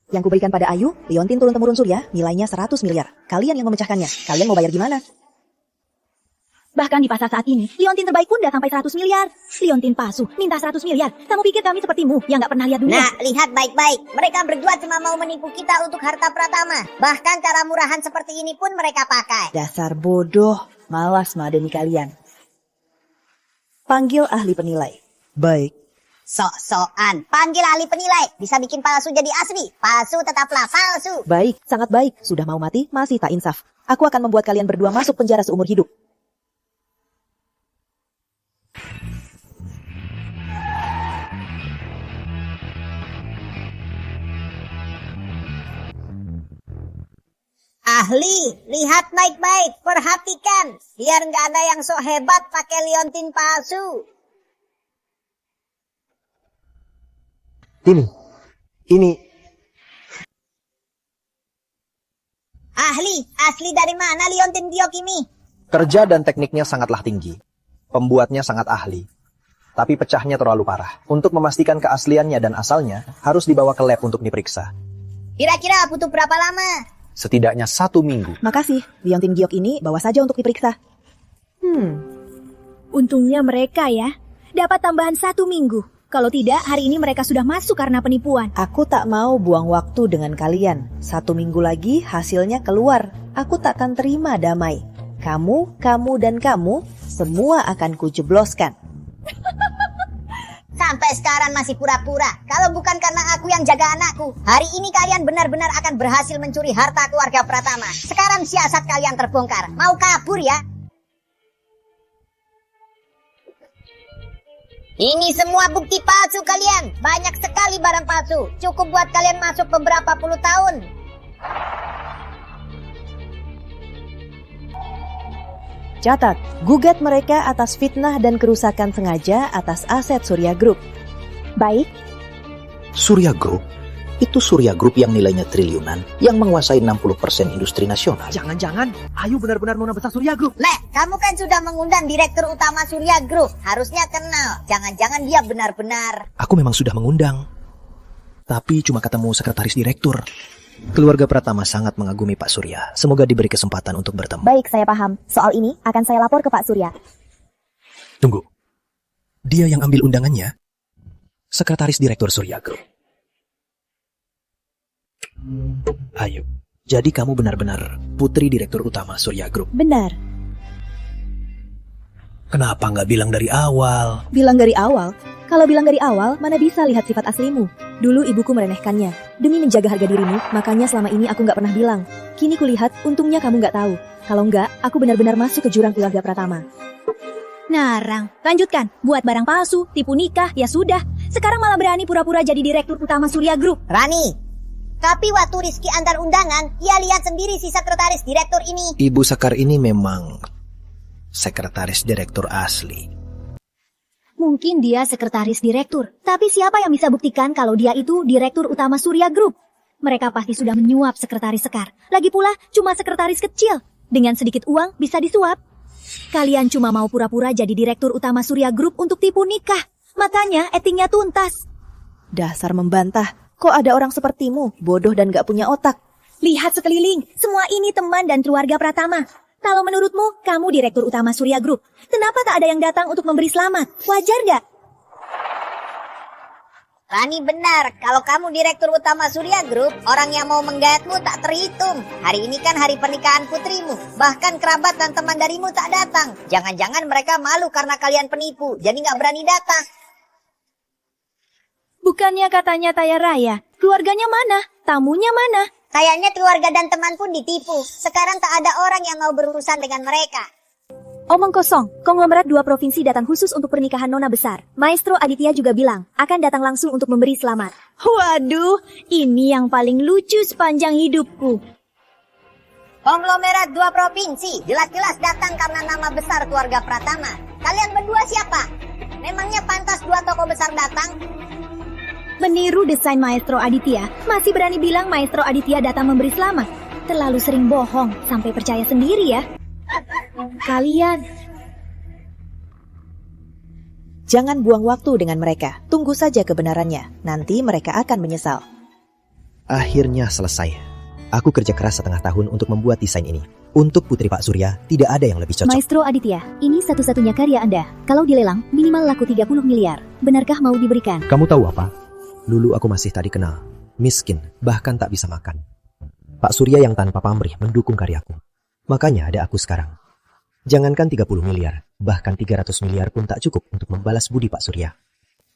Yang kuberikan pada Ayu, liontin turun-temurun surya, nilainya 100 miliar. Kalian yang memecahkannya. Kalian mau bayar gimana? Bahkan di pasar saat ini, liontin terbaik pun udah sampai 100 miliar. Liontin palsu, minta 100 miliar. Kamu pikir kami sepertimu yang gak pernah lihat dunia? Nah, lihat baik-baik. Mereka berdua cuma mau menipu kita untuk harta Pratama. Bahkan cara murahan seperti ini pun mereka pakai. Dasar bodoh, malas madeni kalian. Panggil ahli penilai. Baik. Sok-sokan. Panggil ahli penilai. Bisa bikin palsu jadi asli. Palsu tetaplah palsu. Baik, sangat baik. Sudah mau mati, masih tak insaf. Aku akan membuat kalian berdua masuk penjara seumur hidup. Ahli, lihat baik-baik. Perhatikan. Biar nggak ada yang sok hebat pakai liontin palsu. Ini. Ahli, asli dari mana liontin Biokimi? Kerja dan tekniknya sangatlah tinggi. Pembuatnya sangat ahli. Tapi pecahnya terlalu parah. Untuk memastikan keasliannya dan asalnya, harus dibawa ke lab untuk diperiksa. Kira-kira butuh berapa lama? Setidaknya 1 minggu. Makasih, Liontin Giok ini bawa saja untuk diperiksa. Untungnya mereka ya, dapat tambahan 1 minggu. Kalau tidak, hari ini mereka sudah masuk karena penipuan. Aku tak mau buang waktu dengan kalian. 1 minggu lagi hasilnya keluar. Aku takkan terima damai. Kamu, dan kamu, semua akan kujebloskan. Sampai sekarang masih pura-pura. Kalau bukan karena aku yang jaga anakku, hari ini kalian benar-benar akan berhasil mencuri harta keluarga Pratama. Sekarang siasat kalian terbongkar. Mau kabur ya? Ini semua bukti palsu kalian. Banyak sekali barang palsu. Cukup buat kalian masuk beberapa puluh tahun. Catat, gugat mereka atas fitnah dan kerusakan sengaja atas aset Surya Group. Baik. Surya Group? Itu Surya Group yang nilainya triliunan, yang menguasai 60% industri nasional. Jangan-jangan Ayu benar-benar nona besar Surya Group. Lek, kamu kan sudah mengundang direktur utama Surya Group. Harusnya kenal. Jangan-jangan dia benar-benar... Aku memang sudah mengundang, tapi cuma ketemu sekretaris direktur. Keluarga Pratama sangat mengagumi Pak Surya. Semoga diberi kesempatan untuk bertemu. Baik, saya paham. Soal ini akan saya lapor ke Pak Surya. Tunggu. Dia yang ambil undangannya? Sekretaris direktur Surya Group. Ayo, jadi kamu benar-benar putri direktur utama Surya Group. Benar. Kenapa nggak bilang dari awal? Bilang dari awal? Kalau bilang dari awal, mana bisa lihat sifat aslimu. Dulu ibuku meremehkannya. Demi menjaga harga dirimu, makanya selama ini aku nggak pernah bilang. Kini kulihat, untungnya kamu nggak tahu. Kalau nggak, aku benar-benar masuk ke jurang keluarga Pratama. Narang, lanjutkan. Buat barang palsu, tipu nikah, ya sudah. Sekarang malah berani pura-pura jadi direktur utama Surya Group. Rani, tapi waktu Rizky antar undangan, ia lihat sendiri si sekretaris direktur ini. Ibu Sekar ini memang sekretaris direktur asli. Mungkin dia sekretaris direktur, tapi siapa yang bisa buktikan kalau dia itu direktur utama Surya Group? Mereka pasti sudah menyuap sekretaris Sekar. Lagi pula, cuma sekretaris kecil. Dengan sedikit uang, bisa disuap. Kalian cuma mau pura-pura jadi direktur utama Surya Group untuk tipu nikah. Makanya, actingnya tuntas. Dasar membantah. Kok ada orang sepertimu, bodoh dan gak punya otak? Lihat sekeliling, semua ini teman dan keluarga Pratama. Kalau menurutmu, kamu direktur utama Surya Group. Kenapa tak ada yang datang untuk memberi selamat? Wajar gak? Rani benar, kalau kamu direktur utama Surya Group, orang yang mau menggayatmu tak terhitung. Hari ini kan hari pernikahan putrimu. Bahkan kerabat dan teman darimu tak datang. Jangan-jangan mereka malu karena kalian penipu, jadi gak berani datang. Bukannya katanya Taya Raya, keluarganya mana? Tamunya mana? Kayaknya keluarga dan teman pun ditipu. Sekarang tak ada orang yang mau berurusan dengan mereka. Omong kosong, konglomerat 2 provinsi datang khusus untuk pernikahan Nona besar. Maestro Aditya juga bilang, akan datang langsung untuk memberi selamat. Waduh, ini yang paling lucu sepanjang hidupku. Konglomerat 2 provinsi, jelas-jelas datang karena nama besar keluarga Pratama. Kalian berdua siapa? Memangnya pantas 2 tokoh besar datang? Meniru desain Maestro Aditya, masih berani bilang Maestro Aditya datang memberi selamat. Terlalu sering bohong, sampai percaya sendiri ya. Kalian. Jangan buang waktu dengan mereka. Tunggu saja kebenarannya. Nanti mereka akan menyesal. Akhirnya selesai. Aku kerja keras setengah tahun untuk membuat desain ini. Untuk putri Pak Surya, tidak ada yang lebih cocok. Maestro Aditya, ini satu-satunya karya Anda. Kalau dilelang, minimal laku 30 miliar. Benarkah mau diberikan? Kamu tahu apa? Dulu aku masih tak dikenal, miskin, bahkan tak bisa makan. Pak Surya yang tanpa pamrih mendukung karyaku. Makanya ada aku sekarang. Jangankan 30 miliar, bahkan 300 miliar pun tak cukup untuk membalas budi Pak Surya.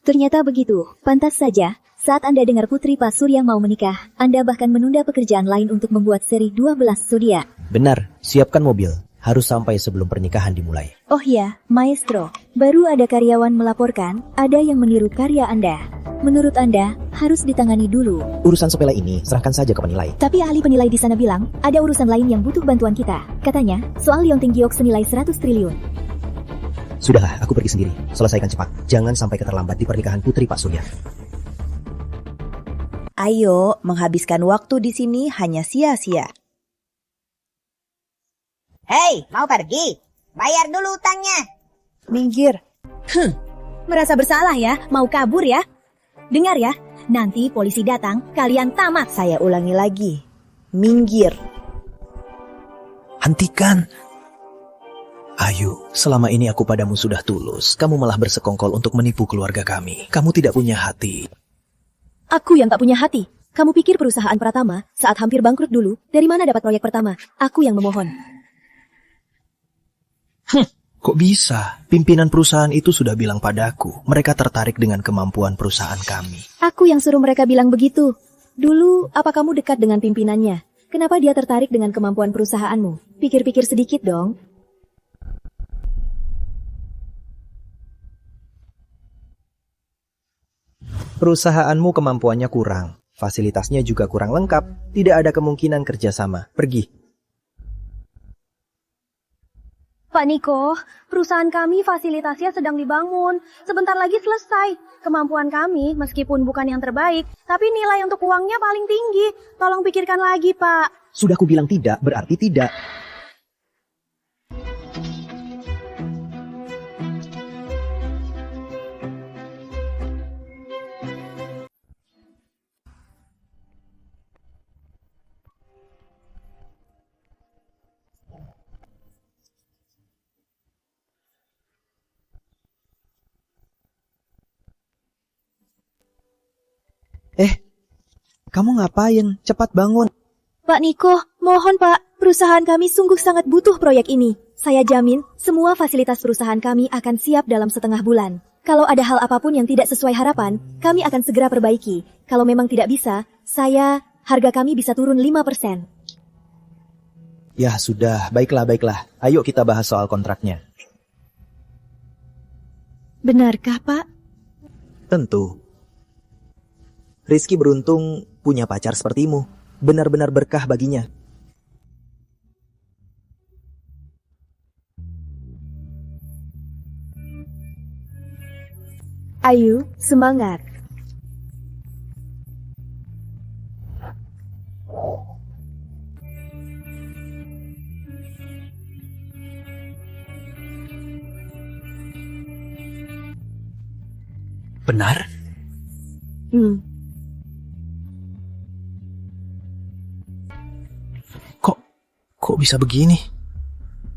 Ternyata begitu. Pantas saja, saat Anda dengar putri Pak Surya mau menikah, Anda bahkan menunda pekerjaan lain untuk membuat seri 12 Surya. Benar, siapkan mobil. Harus sampai sebelum pernikahan dimulai. Oh ya, Maestro, baru ada karyawan melaporkan ada yang meniru karya Anda. Menurut Anda, harus ditangani dulu. Urusan sepele ini, serahkan saja ke penilai. Tapi ahli penilai di sana bilang, ada urusan lain yang butuh bantuan kita. Katanya, soal Liontin Giok senilai 100 triliun. Sudahlah, aku pergi sendiri. Selesaikan cepat. Jangan sampai keterlambat di pernikahan putri Pak Surya. Ayo, menghabiskan waktu di sini hanya sia-sia. Hei, mau pergi? Bayar dulu utangnya. Minggir. Merasa bersalah ya? Mau kabur ya? Dengar ya, Nanti polisi datang, kalian tamat. Saya ulangi lagi. Minggir. Hentikan. Ayu, selama ini aku padamu sudah tulus. Kamu malah bersekongkol untuk menipu keluarga kami. Kamu tidak punya hati. Aku yang tak punya hati. Kamu pikir perusahaan Pratama saat hampir bangkrut dulu, dari mana dapat proyek pertama? Aku yang memohon. Kok bisa? Pimpinan perusahaan itu sudah bilang padaku. Mereka tertarik dengan kemampuan perusahaan kami. Aku yang suruh mereka bilang begitu. Dulu, apa kamu dekat dengan pimpinannya? Kenapa dia tertarik dengan kemampuan perusahaanmu? Pikir-pikir sedikit dong. Perusahaanmu kemampuannya kurang, fasilitasnya juga kurang lengkap, tidak ada kemungkinan kerjasama. Pergi. Pak Niko, perusahaan kami fasilitasnya sedang dibangun. Sebentar lagi selesai. Kemampuan kami, meskipun bukan yang terbaik, tapi nilai untuk uangnya paling tinggi. Tolong pikirkan lagi, Pak. Sudah kubilang tidak, berarti tidak. Kamu ngapain? Cepat bangun. Pak Niko, mohon Pak, perusahaan kami sungguh sangat butuh proyek ini. Saya jamin semua fasilitas perusahaan kami akan siap dalam setengah bulan. Kalau ada hal apapun yang tidak sesuai harapan, kami akan segera perbaiki. Kalau memang tidak bisa, harga kami bisa turun 5%. Ya sudah, baiklah. Ayo kita bahas soal kontraknya. Benarkah, Pak? Tentu. Rizky beruntung punya pacar sepertimu. Benar-benar berkah baginya. Ayu, semangat. Benar? Kok bisa begini?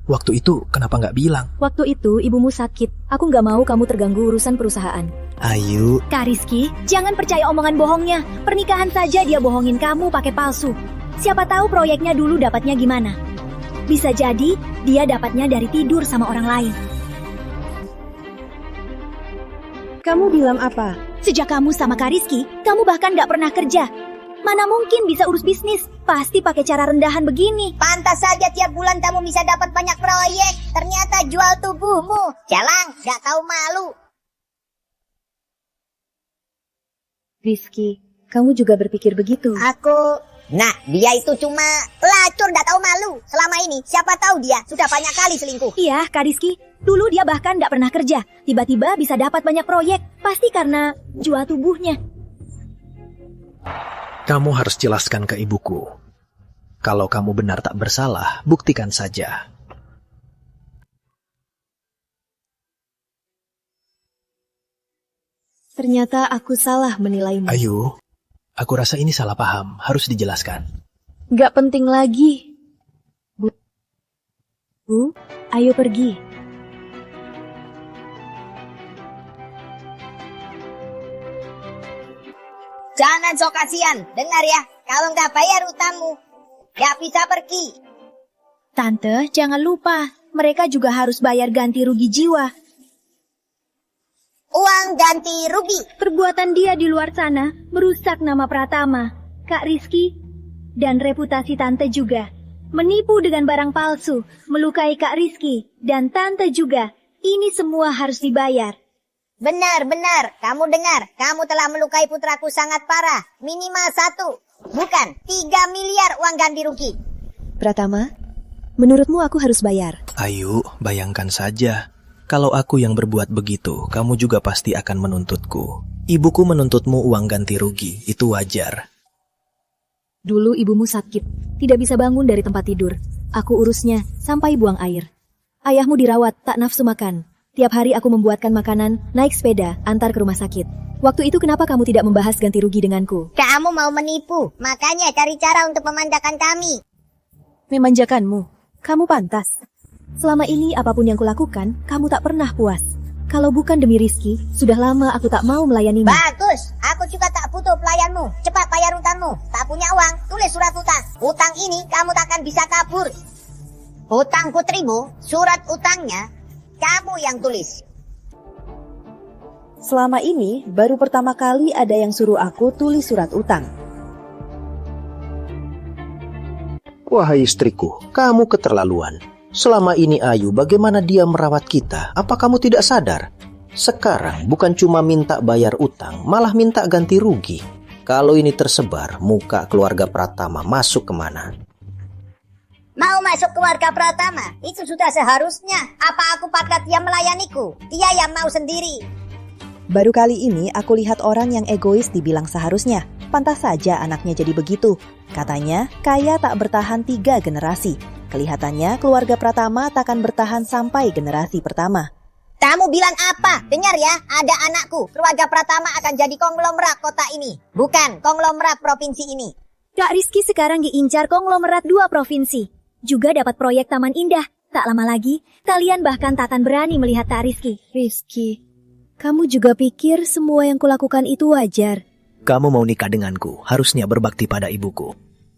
Waktu itu kenapa nggak bilang? Waktu itu ibumu sakit. Aku nggak mau kamu terganggu urusan perusahaan. Ayu. Kak Rizky, jangan percaya omongan bohongnya. Pernikahan saja dia bohongin kamu pakai palsu. Siapa tahu proyeknya dulu dapatnya gimana. Bisa jadi dia dapatnya dari tidur sama orang lain. Kamu bilang apa? Sejak kamu sama Kak Rizky, kamu bahkan nggak pernah kerja. Mana mungkin bisa urus bisnis? Pasti pakai cara rendahan begini. Pantas saja tiap bulan kamu bisa dapat banyak proyek. Ternyata jual tubuhmu. Jalang, gak tahu malu. Rizky, kamu juga berpikir begitu? Nah, dia itu cuma pelacur gak tahu malu. Selama ini, siapa tahu dia sudah banyak kali selingkuh. Iya, Kak Rizky. Dulu dia bahkan gak pernah kerja. Tiba-tiba bisa dapat banyak proyek. Pasti karena jual tubuhnya. Kamu harus jelaskan ke ibuku. Kalau kamu benar tak bersalah, buktikan saja. Ternyata aku salah menilaimu. Ayu, aku rasa ini salah paham. Harus dijelaskan. Gak penting lagi. Bu, ayo pergi. Jangan sok kasihan, dengar ya. Kalau nggak bayar utangmu, nggak bisa pergi. Tante, jangan lupa. Mereka juga harus bayar ganti rugi jiwa. Uang ganti rugi. Perbuatan dia di luar sana merusak nama Pratama, Kak Rizky, dan reputasi Tante juga. Menipu dengan barang palsu, melukai Kak Rizky, dan Tante juga. Ini semua harus dibayar. Benar. Kamu dengar, kamu telah melukai putraku sangat parah. Minimal 1, bukan 3 miliar uang ganti rugi. Pratama, menurutmu aku harus bayar? Ayu, bayangkan saja. Kalau aku yang berbuat begitu, kamu juga pasti akan menuntutku. Ibuku menuntutmu uang ganti rugi, itu wajar. Dulu ibumu sakit, tidak bisa bangun dari tempat tidur. Aku urusnya sampai buang air. Ayahmu dirawat, tak nafsu makan. Tiap hari aku membuatkan makanan, naik sepeda, antar ke rumah sakit. Waktu itu kenapa kamu tidak membahas ganti rugi denganku? Kamu mau menipu, makanya cari cara untuk memanjakan kami. Memanjakanmu? Kamu pantas. Selama ini apapun yang kulakukan, kamu tak pernah puas. Kalau bukan demi Rizky, sudah lama aku tak mau melayanimu. Bagus, aku juga tak butuh pelayanmu. Cepat bayar utangmu. Tak punya uang, tulis surat utang. Utang ini kamu takkan bisa kabur. Utang putrimu, surat utangnya, kamu yang tulis. Selama ini, baru pertama kali ada yang suruh aku tulis surat utang. Wahai istriku, kamu keterlaluan. Selama ini Ayu, bagaimana dia merawat kita? Apa kamu tidak sadar? Sekarang bukan cuma minta bayar utang, malah minta ganti rugi. Kalau ini tersebar, muka keluarga Pratama masuk kemana? Mau masuk keluarga Pratama, itu sudah seharusnya. Apa aku paksa dia melayaniku? Dia yang mau sendiri. Baru kali ini aku lihat orang yang egois dibilang seharusnya. Pantas saja anaknya jadi begitu. Katanya, kaya tak bertahan 3 generasi. Kelihatannya keluarga Pratama takkan bertahan sampai generasi pertama. Kamu bilang apa? Dengar ya, ada anakku. Keluarga Pratama akan jadi konglomerat kota ini. Bukan konglomerat provinsi ini. Kak Rizky sekarang diincar konglomerat 2 provinsi. Juga dapat proyek Taman Indah. Tak lama lagi, kalian bahkan takkan berani melihat Kak Rizky. Rizky, kamu juga pikir semua yang kulakukan itu wajar? Kamu mau nikah denganku, harusnya berbakti pada ibuku.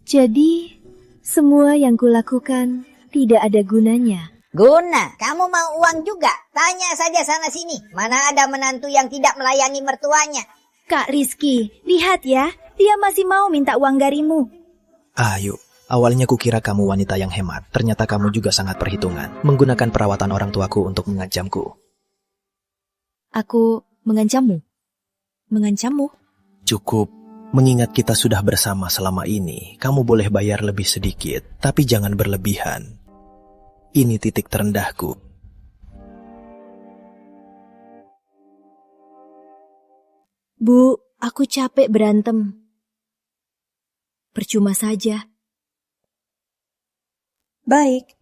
Jadi, semua yang kulakukan tidak ada gunanya. Guna, kamu mau uang juga? Tanya saja sana sini. Mana ada menantu yang tidak melayani mertuanya? Kak Rizky, lihat ya, dia masih mau minta uang darimu. Ayu, awalnya kukira kamu wanita yang hemat. Ternyata kamu juga sangat perhitungan, menggunakan perawatan orang tuaku untuk mengancamku. Aku mengancammu? Mengancammu? Cukup. Mengingat kita sudah bersama selama ini, kamu boleh bayar lebih sedikit, tapi jangan berlebihan. Ini titik terendahku. Bu, aku capek berantem. Percuma saja. Baik.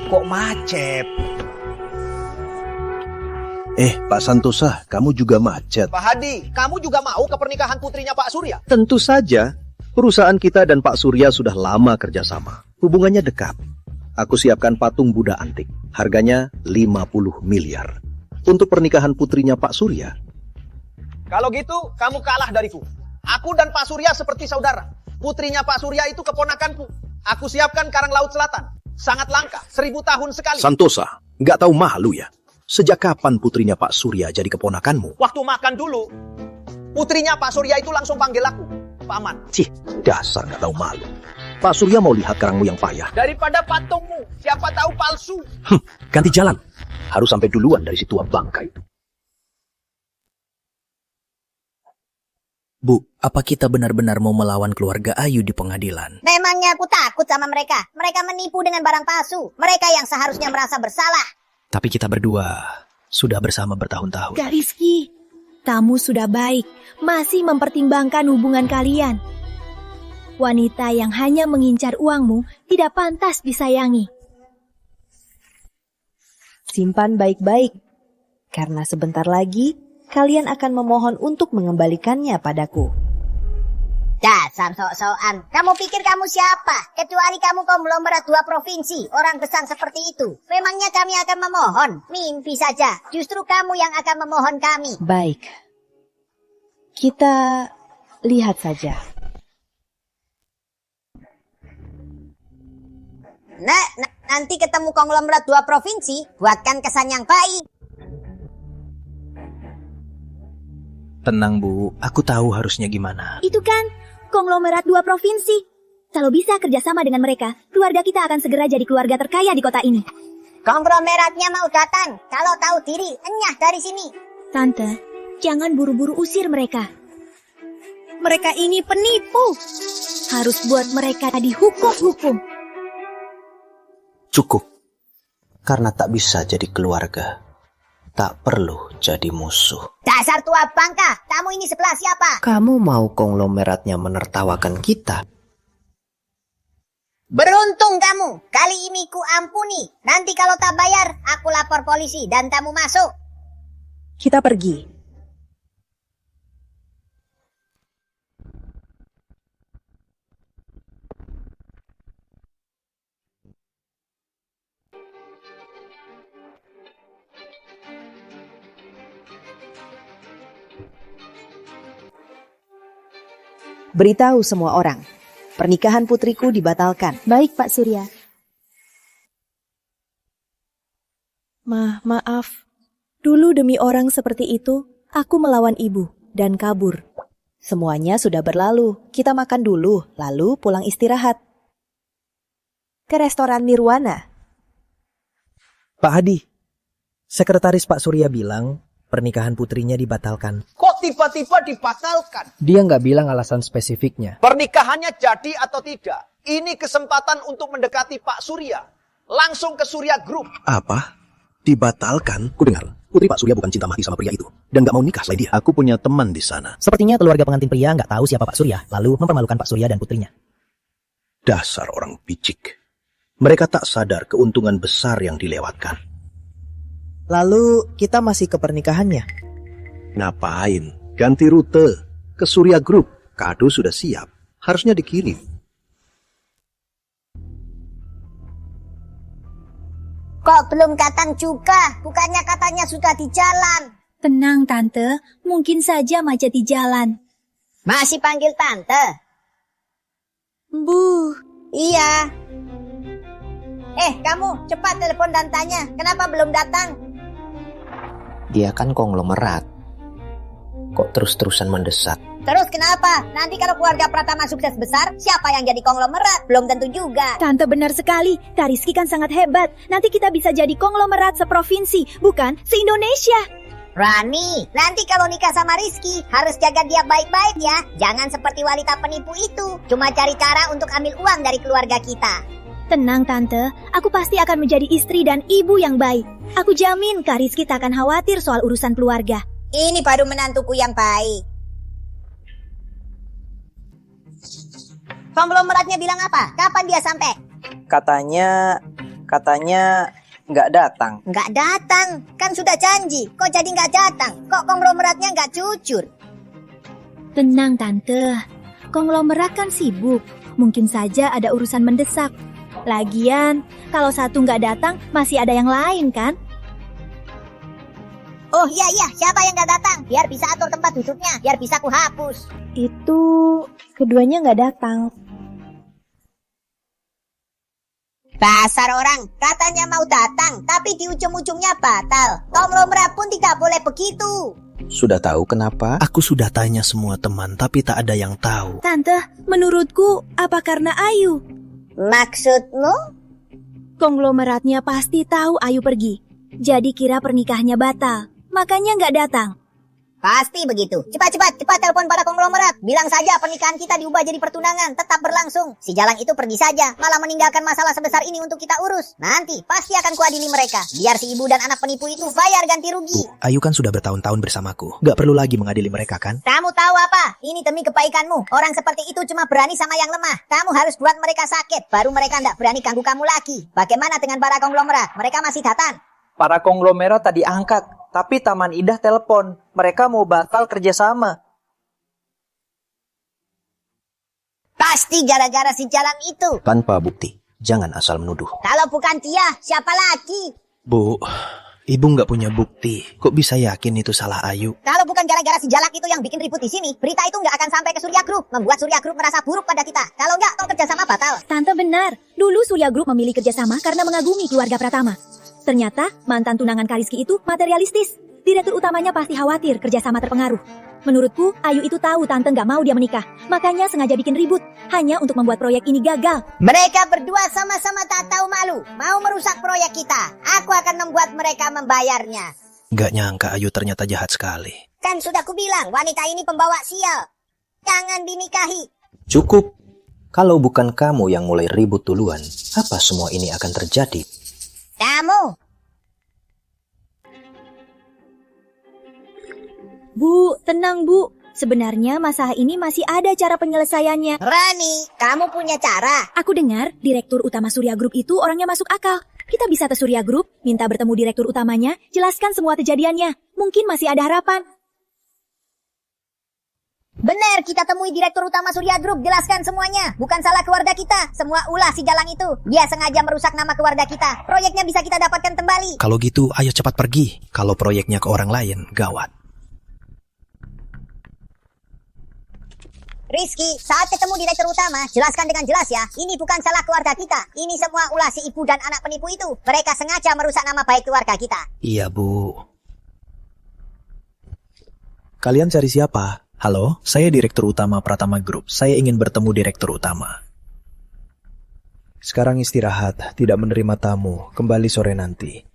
Kok macet? Pak Santosa, kamu juga macet. Pak Hadi, kamu juga mau ke pernikahan putrinya Pak Surya? Tentu saja. Perusahaan kita dan Pak Surya sudah lama kerjasama. Hubungannya dekat. Aku siapkan patung Buddha antik. Harganya 50 miliar. Untuk pernikahan putrinya Pak Surya. Kalau gitu, kamu kalah dariku. Aku dan Pak Surya seperti saudara. Putrinya Pak Surya itu keponakanku. Aku siapkan Karang Laut Selatan. Sangat langka, 1000 tahun sekali. Santosa, nggak tahu malu ya? Sejak kapan putrinya Pak Surya jadi keponakanmu? Waktu makan dulu, putrinya Pak Surya itu langsung panggil aku, Paman. Cih, dasar nggak tahu malu. Pak Surya mau lihat karangmu yang payah. Daripada patungmu, siapa tahu palsu. Ganti jalan. Harus sampai duluan dari si tua bangka itu. Bu, apa kita benar-benar mau melawan keluarga Ayu di pengadilan? Memangnya aku takut sama mereka. Mereka menipu dengan barang palsu. Mereka yang seharusnya merasa bersalah. Tapi kita berdua sudah bersama bertahun-tahun. Kak Rizky, kamu sudah baik, masih mempertimbangkan hubungan kalian. Wanita yang hanya mengincar uangmu tidak pantas disayangi. Simpan baik-baik, karena sebentar lagi kalian akan memohon untuk mengembalikannya padaku. Dasar sok-sokan. Kamu pikir kamu siapa? Kecuali kamu konglomerat 2 provinsi. Orang besar seperti itu. Memangnya kami akan memohon? Mimpi saja. Justru kamu yang akan memohon kami. Baik. Kita lihat saja. Nanti ketemu konglomerat 2 provinsi. Buatkan kesan yang baik. Tenang Bu, aku tahu harusnya gimana. Itu kan konglomerat 2 provinsi. Kalau bisa kerjasama dengan mereka, keluarga kita akan segera jadi keluarga terkaya di kota ini. Konglomeratnya mau datang. Kalau tahu diri, enyah dari sini. Tante, jangan buru-buru usir mereka. Mereka ini penipu. Harus buat mereka dihukum-hukum. Cukup. Karena tak bisa jadi keluarga. tak perlu jadi musuh. Dasar tua bangka, tamu ini sebelah siapa? Kamu mau konglomeratnya menertawakan kita? Beruntung kamu, kali ini ku ampuni. Nanti kalau tak bayar, aku lapor polisi dan tamu masuk. Kita pergi. Beritahu semua orang, pernikahan putriku dibatalkan. Baik, Pak Surya. Maaf. Dulu demi orang seperti itu, aku melawan ibu dan kabur. Semuanya sudah berlalu. Kita makan dulu, lalu pulang istirahat. Ke restoran Nirwana. Pak Hadi, sekretaris Pak Surya bilang pernikahan putrinya dibatalkan. Kok tiba-tiba dibatalkan? Dia nggak bilang alasan spesifiknya. Pernikahannya jadi atau tidak? Ini kesempatan untuk mendekati Pak Surya. Langsung ke Surya Group. Apa? Dibatalkan? Kudengar, putri Pak Surya bukan cinta mati sama pria itu. Dan gak mau nikah selain dia. Aku punya teman di sana. Sepertinya keluarga pengantin pria nggak tahu siapa Pak Surya, lalu mempermalukan Pak Surya dan putrinya. Dasar orang picik. Mereka tak sadar keuntungan besar yang dilewatkan. Lalu kita masih ke pernikahannya. Ngapain? Ganti rute. Ke Surya Group. Kado sudah siap. Harusnya dikirim. Kok belum datang juga? Bukannya katanya sudah di jalan. Tenang, Tante. Mungkin saja macet di jalan. Masih panggil Tante? Bu. Iya. Kamu cepat telepon dan tanya. Kenapa belum datang? Dia kan konglomerat. Kok terus-terusan mendesak? Terus kenapa? Nanti kalau keluarga Pratama sukses besar, siapa yang jadi konglomerat? Belum tentu juga. Tante benar sekali. Kak Rizky kan sangat hebat. Nanti kita bisa jadi konglomerat seprovinsi, bukan se-Indonesia. Rani, nanti kalau nikah sama Rizky, harus jaga dia baik-baik ya. Jangan seperti wanita penipu itu. Cuma cari cara untuk ambil uang dari keluarga kita. Tenang, Tante. Aku pasti akan menjadi istri dan ibu yang baik. Aku jamin Kak Rizky tak akan khawatir soal urusan keluarga. Ini baru menantuku yang baik. Konglomeratnya bilang apa? Kapan dia sampai? Katanya nggak datang. Nggak datang, kan sudah janji. Kok jadi nggak datang? Kok konglomeratnya nggak jujur? Tenang, Tante. Konglomerat kan sibuk. Mungkin saja ada urusan mendesak. Lagian, kalau satu nggak datang, masih ada yang lain kan? Oh iya, siapa yang nggak datang? Biar bisa atur tempat duduknya, biar bisa ku hapus. Itu keduanya nggak datang. Dasar orang, katanya mau datang, tapi di ujung-ujungnya batal. Konglomerat pun tidak boleh begitu. Sudah tahu kenapa? Aku sudah tanya semua teman, tapi tak ada yang tahu. Tante, menurutku, apa karena Ayu? Maksudmu? Konglomeratnya pasti tahu Ayu pergi. Jadi kira pernikahannya batal. Makanya nggak datang. Pasti begitu. Cepat telepon para konglomerat. Bilang saja pernikahan kita diubah jadi pertunangan, tetap berlangsung. Si Jalang itu pergi saja, malah meninggalkan masalah sebesar ini untuk kita urus. Nanti pasti akan kuadili mereka. Biar si ibu dan anak penipu itu bayar ganti rugi. Ayu kan sudah bertahun-tahun bersamaku. Gak perlu lagi mengadili mereka kan? Kamu tahu apa? Ini demi kebaikanmu. Orang seperti itu cuma berani sama yang lemah. Kamu harus buat mereka sakit, baru mereka tidak berani ganggu kamu lagi. Bagaimana dengan para konglomerat? Mereka masih datang? Para konglomerat tadi angkat, tapi Taman Indah telepon. Mereka mau batal kerjasama. Pasti gara-gara si Jalang itu. Tanpa bukti, jangan asal menuduh. Kalau bukan dia, siapa lagi? Bu, ibu nggak punya bukti. Kok bisa yakin itu salah Ayu? Kalau bukan gara-gara si Jalak itu yang bikin ribut di sini, berita itu nggak akan sampai ke Surya Group, membuat Surya Group merasa buruk pada kita. Kalau nggak, toh kerjasama batal. Tante benar. Dulu Surya Group memilih kerjasama karena mengagumi keluarga Pratama. Ternyata mantan tunangan Kak Rizky itu materialistis. Direktur utamanya pasti khawatir kerjasama terpengaruh. Menurutku, Ayu itu tahu Tante nggak mau dia menikah. Makanya sengaja bikin ribut, hanya untuk membuat proyek ini gagal. Mereka berdua sama-sama tak tahu malu. Mau merusak proyek kita. Aku akan membuat mereka membayarnya. Gak nyangka Ayu ternyata jahat sekali. Kan sudah kubilang, wanita ini pembawa sial. Jangan dinikahi. Cukup. Kalau bukan kamu yang mulai ribut duluan, apa semua ini akan terjadi? Kamu. Bu, tenang Bu. Sebenarnya masalah ini masih ada cara penyelesaiannya. Rani, kamu punya cara? Aku dengar Direktur Utama Surya Group itu orangnya masuk akal. Kita bisa ke Surya Group, minta bertemu Direktur Utamanya, jelaskan semua kejadiannya. Mungkin masih ada harapan. Bener, kita temui Direktur Utama Surya Group, jelaskan semuanya. Bukan salah keluarga kita, semua ulah si Jalang itu. Dia sengaja merusak nama keluarga kita. Proyeknya bisa kita dapatkan kembali. Kalau gitu, ayo cepat pergi. Kalau proyeknya ke orang lain, gawat. Rizky, saat ketemu Direktur Utama, jelaskan dengan jelas ya. Ini bukan salah keluarga kita. Ini semua ulah si ibu dan anak penipu itu. Mereka sengaja merusak nama baik keluarga kita. Iya, Bu. Kalian cari siapa? Halo, saya Direktur Utama Pratama Group. Saya ingin bertemu Direktur Utama. Sekarang istirahat, tidak menerima tamu. Kembali sore nanti.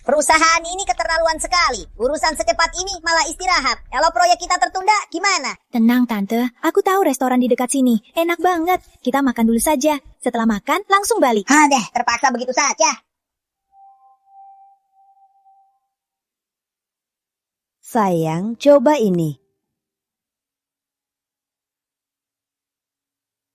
Perusahaan ini keterlaluan sekali. Urusan secepat ini malah istirahat. Kalau proyek kita tertunda, gimana? Tenang Tante, aku tahu restoran di dekat sini. Enak banget. Kita makan dulu saja. Setelah makan, langsung balik. Deh, terpaksa begitu saja. Sayang, coba ini.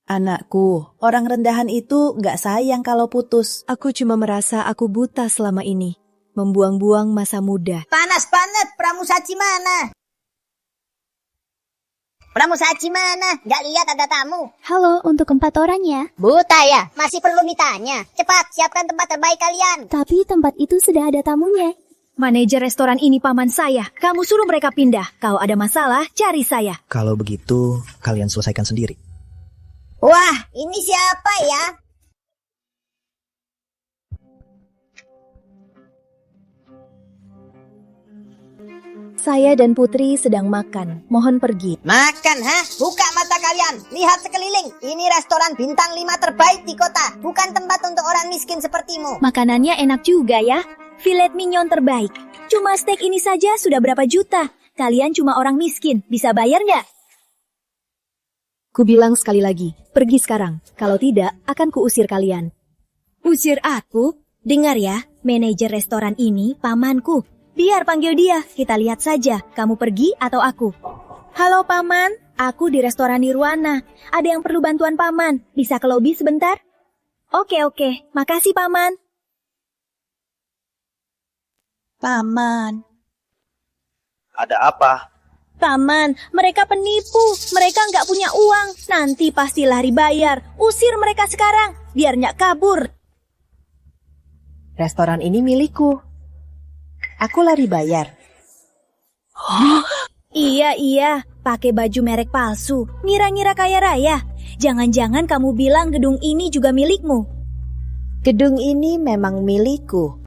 Anakku, orang rendahan itu nggak sayang kalau putus. Aku cuma merasa aku buta selama ini. Membuang-buang masa muda. Panas banget, Pramusaji mana? Pramusaji mana? Gak lihat ada tamu. Halo, untuk 4 orang ya. Buta ya? Masih perlu ditanya. Cepat, siapkan tempat terbaik kalian. Tapi tempat itu sudah ada tamunya. Manajer restoran ini paman saya. Kamu suruh mereka pindah. Kalau ada masalah, cari saya. Kalau begitu, kalian selesaikan sendiri. Wah, ini siapa ya? Saya dan Putri sedang makan. Mohon pergi. Makan, ha? Buka mata kalian. Lihat sekeliling. Ini restoran bintang 5 terbaik di kota. Bukan tempat untuk orang miskin sepertimu. Makanannya enak juga ya. Filet mignon terbaik. Cuma steak ini saja sudah berapa juta. Kalian cuma orang miskin. Bisa bayar nggak? Ku bilang sekali lagi, pergi sekarang. Kalau tidak, akan kuusir kalian. Usir aku? Dengar ya, manajer restoran ini pamanku. Biar panggil dia, kita lihat saja, kamu pergi atau aku. Halo paman, aku di restoran Nirwana. Ada yang perlu bantuan paman, bisa ke lobi sebentar? Oke, makasih paman. Paman. Ada apa? Paman, mereka penipu, mereka nggak punya uang. Nanti pasti lari bayar, usir mereka sekarang, biar nggak kabur. Restoran ini milikku. Aku lari bayar. Iya, pakai baju merek palsu, ngira-ngira kaya raya. Jangan-jangan kamu bilang gedung ini juga milikmu. Gedung ini memang milikku.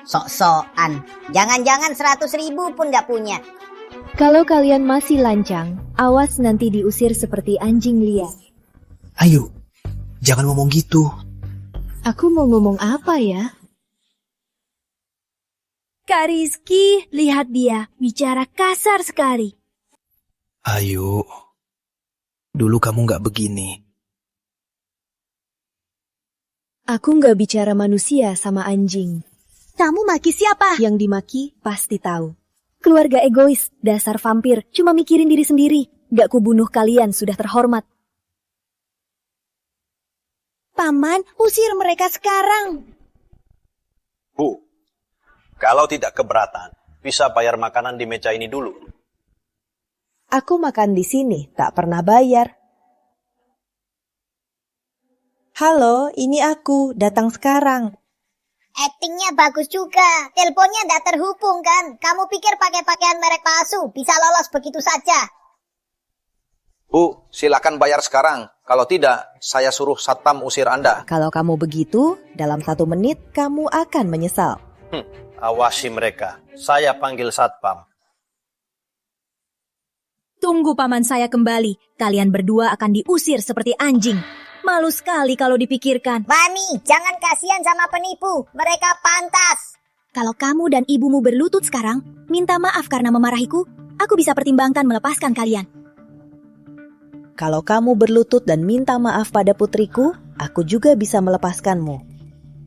Sok-sokan. Jangan-jangan 100.000 pun gak punya. Kalau kalian masih lancang, awas nanti diusir seperti anjing liar. Ayo, jangan ngomong gitu. Aku mau ngomong apa ya? Kak Rizky, lihat dia, bicara kasar sekali. Ayo, dulu kamu nggak begini. Aku nggak bicara manusia sama anjing. Kamu maki siapa? Yang dimaki pasti tahu. Keluarga egois, dasar vampir, cuma mikirin diri sendiri. Gak kubunuh kalian, sudah terhormat. Paman, usir mereka sekarang. Bu, kalau tidak keberatan, bisa bayar makanan di meja ini dulu. Aku makan di sini, tak pernah bayar. Halo, ini aku, datang sekarang. Aktingnya bagus juga. Teleponnya tidak terhubung kan? Kamu pikir pakai pakaian merek palsu bisa lolos begitu saja? Bu, silakan bayar sekarang. Kalau tidak, saya suruh satpam usir Anda. Kalau kamu begitu, dalam 1 menit kamu akan menyesal. Awasi mereka. Saya panggil satpam. Tunggu paman saya kembali. Kalian berdua akan diusir seperti anjing. Malu sekali kalau dipikirkan. Mami, jangan kasihan sama penipu. Mereka pantas. Kalau kamu dan ibumu berlutut sekarang, minta maaf karena memarahiku, aku bisa pertimbangkan melepaskan kalian. Kalau kamu berlutut dan minta maaf pada putriku, aku juga bisa melepaskanmu.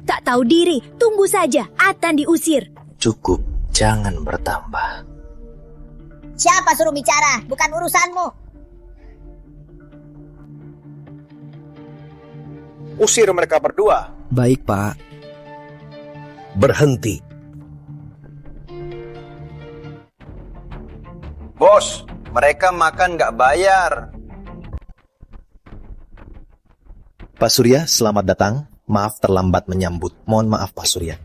Tak tahu diri, tunggu saja, akan diusir. Cukup, jangan bertambah. Siapa suruh bicara? Bukan urusanmu. Usir mereka berdua. Baik, Pak. Berhenti. Bos, mereka makan nggak bayar. Pak Surya, selamat datang. Maaf terlambat menyambut. Mohon maaf, Pak Surya.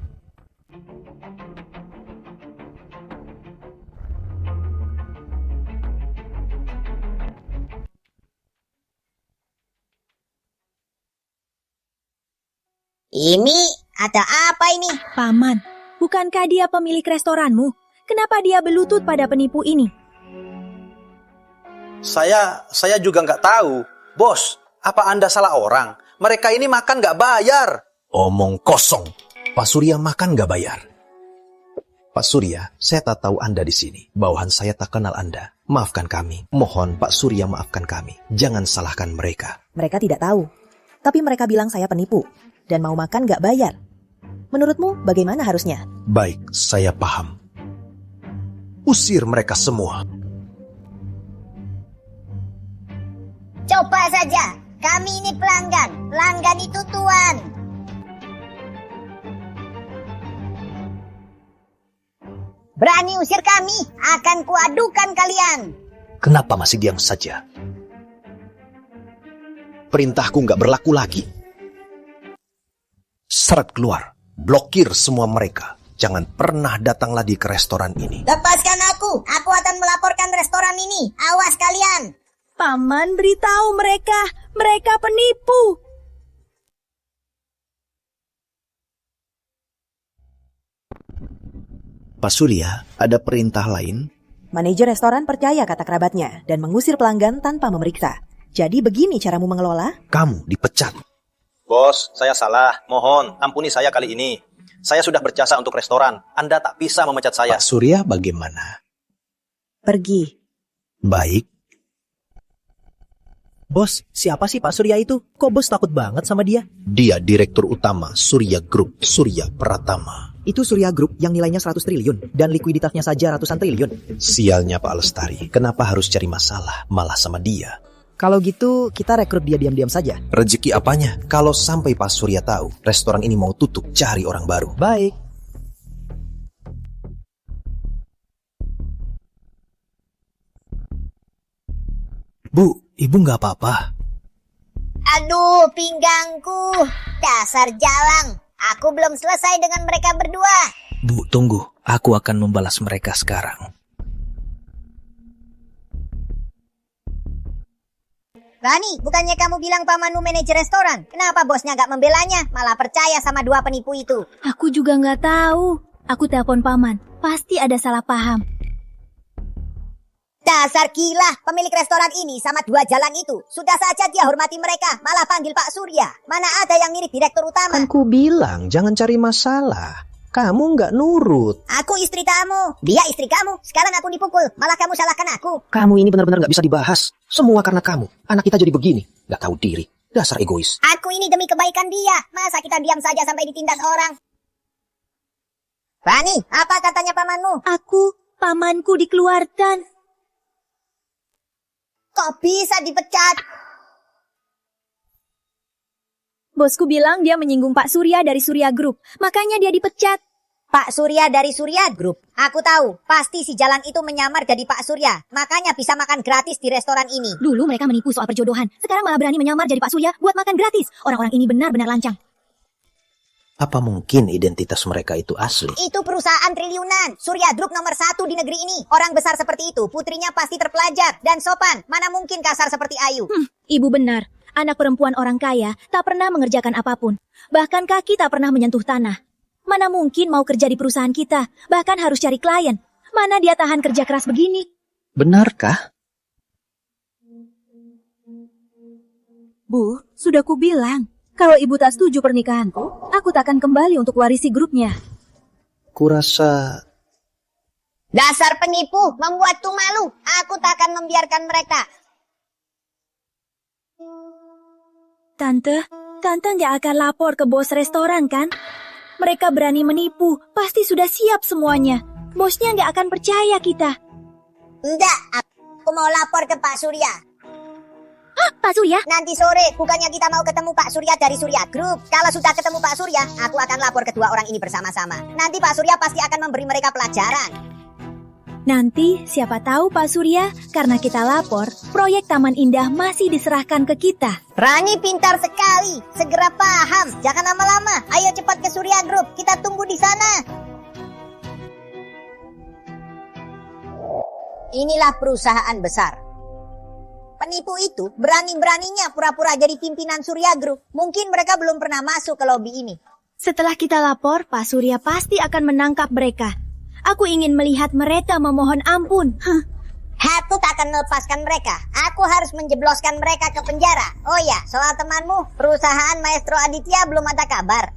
Ini ada apa ini? Paman, bukankah dia pemilik restoranmu? Kenapa dia berlutut pada penipu ini? Saya juga nggak tahu. Bos, apa Anda salah orang? Mereka ini makan nggak bayar. Omong kosong. Pak Surya makan nggak bayar. Pak Surya, saya tak tahu Anda di sini. Bawahan saya tak kenal Anda. Maafkan kami. Mohon Pak Surya maafkan kami. Jangan salahkan mereka. Mereka tidak tahu. Tapi mereka bilang saya penipu. Dan mau makan gak bayar. Menurutmu bagaimana harusnya? Baik, saya paham. Usir mereka semua. Coba saja. Kami ini pelanggan. Pelanggan itu tuan. Berani usir kami, akan kuadukan kalian. Kenapa masih diam saja? Perintahku nggak berlaku lagi. Seret keluar, blokir semua mereka. Jangan pernah datang lagi ke restoran ini. Lepaskan aku akan melaporkan restoran ini. Awas kalian. Paman, beritahu mereka penipu. Pak Surya, ada perintah lain? Manajer restoran percaya kata kerabatnya dan mengusir pelanggan tanpa memeriksa. Jadi begini caramu mengelola? Kamu dipecat. Bos, saya salah. Mohon, ampuni saya kali ini. Saya sudah berjasa untuk restoran. Anda tak bisa memecat saya. Pak Surya bagaimana? Pergi. Baik. Bos, siapa sih Pak Surya itu? Kok bos takut banget sama dia? Dia direktur utama Surya Group, Surya Pratama. Itu Surya Group yang nilainya 100 triliun dan likuiditasnya saja ratusan triliun. Sialnya Pak Lestari, kenapa harus cari masalah malah sama dia? Kalau gitu, kita rekrut dia diam-diam saja. Rezeki apanya? Kalau sampai Pak Surya tahu, restoran ini mau tutup, cari orang baru. Baik. Bu, ibu nggak apa-apa? Aduh, pinggangku. Dasar jalang. Aku belum selesai dengan mereka berdua. Bu, tunggu. Aku akan membalas mereka sekarang. Rani, bukannya kamu bilang pamanmu manajer restoran? Kenapa bosnya gak membelanya? Malah percaya sama dua penipu itu. Aku juga nggak tahu. Aku telepon paman. Pasti ada salah paham. Dasar gila, pemilik restoran ini sama dua jalan itu. Sudah saja dia hormati mereka, malah panggil Pak Surya. Mana ada yang mirip direktur utama? Kan ku bilang, jangan cari masalah. Kamu nggak nurut. Aku istri kamu, dia istri kamu. Sekarang aku dipukul, malah kamu salahkan aku. Kamu ini benar-benar nggak bisa dibahas. Semua karena kamu. Anak kita jadi begini. Nggak tahu diri. Dasar egois. Aku ini demi kebaikan dia. Masa kita diam saja sampai ditindas orang? Rani, apa katanya pamanmu? Pamanku dikeluarkan. Kok bisa dipecat? Bosku bilang dia menyinggung Pak Surya dari Surya Group. Makanya dia dipecat. Pak Surya dari Surya Group. Aku tahu, pasti si jalang itu menyamar jadi Pak Surya. Makanya bisa makan gratis di restoran ini. Dulu mereka menipu soal perjodohan. Sekarang malah berani menyamar jadi Pak Surya buat makan gratis. Orang-orang ini benar-benar lancang. Apa mungkin identitas mereka itu asli? Itu perusahaan triliunan. Surya Group nomor 1 di negeri ini. Orang besar seperti itu, putrinya pasti terpelajar dan sopan. Mana mungkin kasar seperti Ayu? Ibu benar. Anak perempuan orang kaya tak pernah mengerjakan apapun. Bahkan kaki tak pernah menyentuh tanah. Mana mungkin mau kerja di perusahaan kita. Bahkan harus cari klien. Mana dia tahan kerja keras begini? Benarkah? Bu, sudah kubilang. Kalau ibu tak setuju pernikahanku, aku tak akan kembali untuk warisi grupnya. Kurasa... Dasar penipu, membuatku malu. Aku tak akan membiarkan mereka. Tante nggak akan lapor ke bos restoran kan? Mereka berani menipu, pasti sudah siap semuanya. Bosnya nggak akan percaya kita. Enggak, aku mau lapor ke Pak Surya. Hah, Pak Surya? Nanti sore, bukannya kita mau ketemu Pak Surya dari Surya Group. Kalau sudah ketemu Pak Surya, aku akan lapor kedua orang ini bersama-sama. Nanti Pak Surya pasti akan memberi mereka pelajaran. Nanti siapa tahu Pak Surya, karena kita lapor, proyek Taman Indah masih diserahkan ke kita. Rani pintar sekali, segera paham. Jangan lama-lama, ayo cepat ke Surya Group, kita tunggu di sana. Inilah perusahaan besar. Penipu itu berani-beraninya pura-pura jadi pimpinan Surya Group. Mungkin mereka belum pernah masuk ke lobi ini. Setelah kita lapor, Pak Surya pasti akan menangkap mereka. Aku ingin melihat mereka memohon ampun. Aku tak akan melepaskan mereka. Aku harus menjebloskan mereka ke penjara. Oh ya, soal temanmu, perusahaan Maestro Aditya belum ada kabar.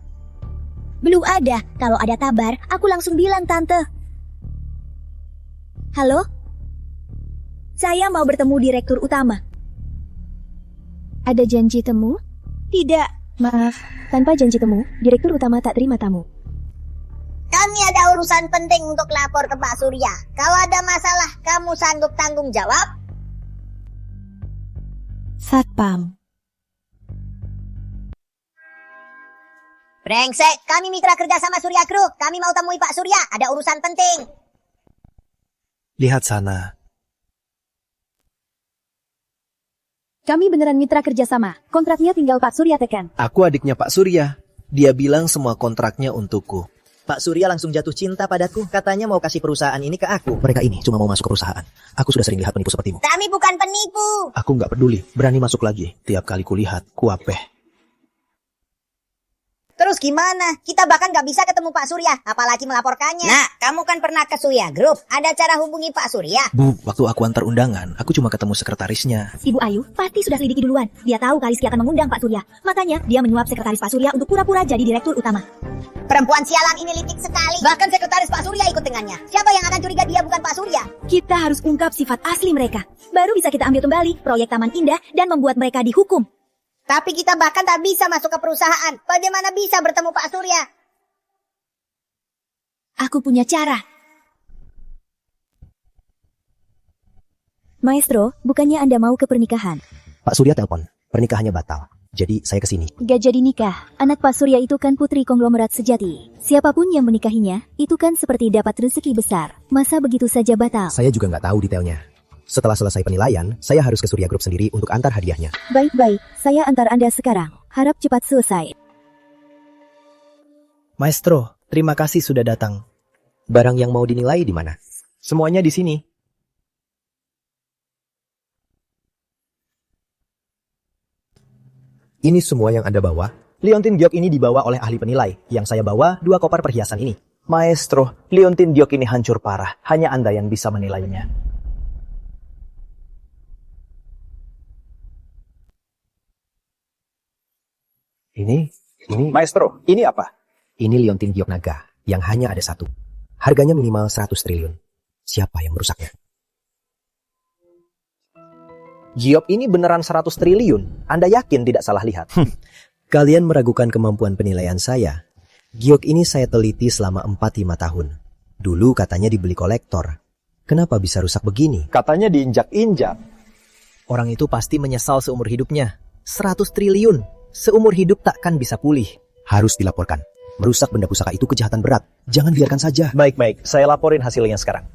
Belum ada. Kalau ada kabar, aku langsung bilang, Tante. Halo? Saya mau bertemu Direktur Utama. Ada janji temu? Tidak. Maaf, tanpa janji temu, Direktur Utama tak terima tamu. Kami ada urusan penting untuk lapor ke Pak Surya. Kalau ada masalah, kamu sanggup tanggung jawab? Satpam. Brengsek, kami mitra kerja sama Surya Group. Kami mau temui Pak Surya, ada urusan penting. Lihat sana. Kami beneran mitra kerjasama. Kontraknya tinggal Pak Surya tekan. Aku adiknya Pak Surya. Dia bilang semua kontraknya untukku. Pak Surya langsung jatuh cinta padaku. Katanya mau kasih perusahaan ini ke aku. Mereka ini cuma mau masuk perusahaan. Aku sudah sering lihat penipu sepertimu. Kami bukan penipu. Aku nggak peduli. Berani masuk lagi. Tiap kali kulihat, kuapeh. Terus gimana? Kita bahkan gak bisa ketemu Pak Surya, apalagi melaporkannya. Nah, kamu kan pernah ke Surya Group. Ada cara hubungi Pak Surya? Bu, waktu aku antar undangan, aku cuma ketemu sekretarisnya. Ibu Ayu pasti sudah selidiki duluan. Dia tahu Kaliski akan mengundang Pak Surya. Makanya dia menyuap sekretaris Pak Surya untuk pura-pura jadi Direktur Utama. Perempuan sialan ini licik sekali. Bahkan sekretaris Pak Surya ikut dengannya. Siapa yang akan curiga dia bukan Pak Surya? Kita harus ungkap sifat asli mereka. Baru bisa kita ambil kembali proyek Taman Indah dan membuat mereka dihukum. Tapi kita bahkan tak bisa masuk ke perusahaan. Bagaimana bisa bertemu Pak Surya? Aku punya cara. Maestro, bukannya Anda mau ke pernikahan? Pak Surya telepon. Pernikahannya batal. Jadi saya kesini. Gak jadi nikah. Anak Pak Surya itu kan putri konglomerat sejati. Siapapun yang menikahinya, itu kan seperti dapat rezeki besar. Masa begitu saja batal? Saya juga nggak tahu detailnya. Setelah selesai penilaian, saya harus ke Surya Group sendiri untuk antar hadiahnya. Baik-baik, saya antar Anda sekarang. Harap cepat selesai. Maestro, terima kasih sudah datang. Barang yang mau dinilai di mana? Semuanya di sini. Ini semua yang Anda bawa. Liontin giok ini dibawa oleh ahli penilai. Yang saya bawa 2 koper perhiasan ini. Maestro, liontin giok ini hancur parah. Hanya Anda yang bisa menilainya. Ini Maestro, ini apa? Ini liontin giok naga yang hanya ada 1. Harganya minimal 100 triliun. Siapa yang merusaknya? giok ini beneran 100 triliun. Anda yakin tidak salah lihat? Kalian meragukan kemampuan penilaian saya. Giok ini saya teliti selama 4-5 tahun. Dulu katanya dibeli kolektor. Kenapa bisa rusak begini? Katanya diinjak-injak. Orang itu pasti menyesal seumur hidupnya. 100 triliun. Seumur hidup takkan bisa pulih. Harus dilaporkan. Merusak benda pusaka itu kejahatan berat. Jangan biarkan saja. Baik-baik, saya laporin hasilnya sekarang.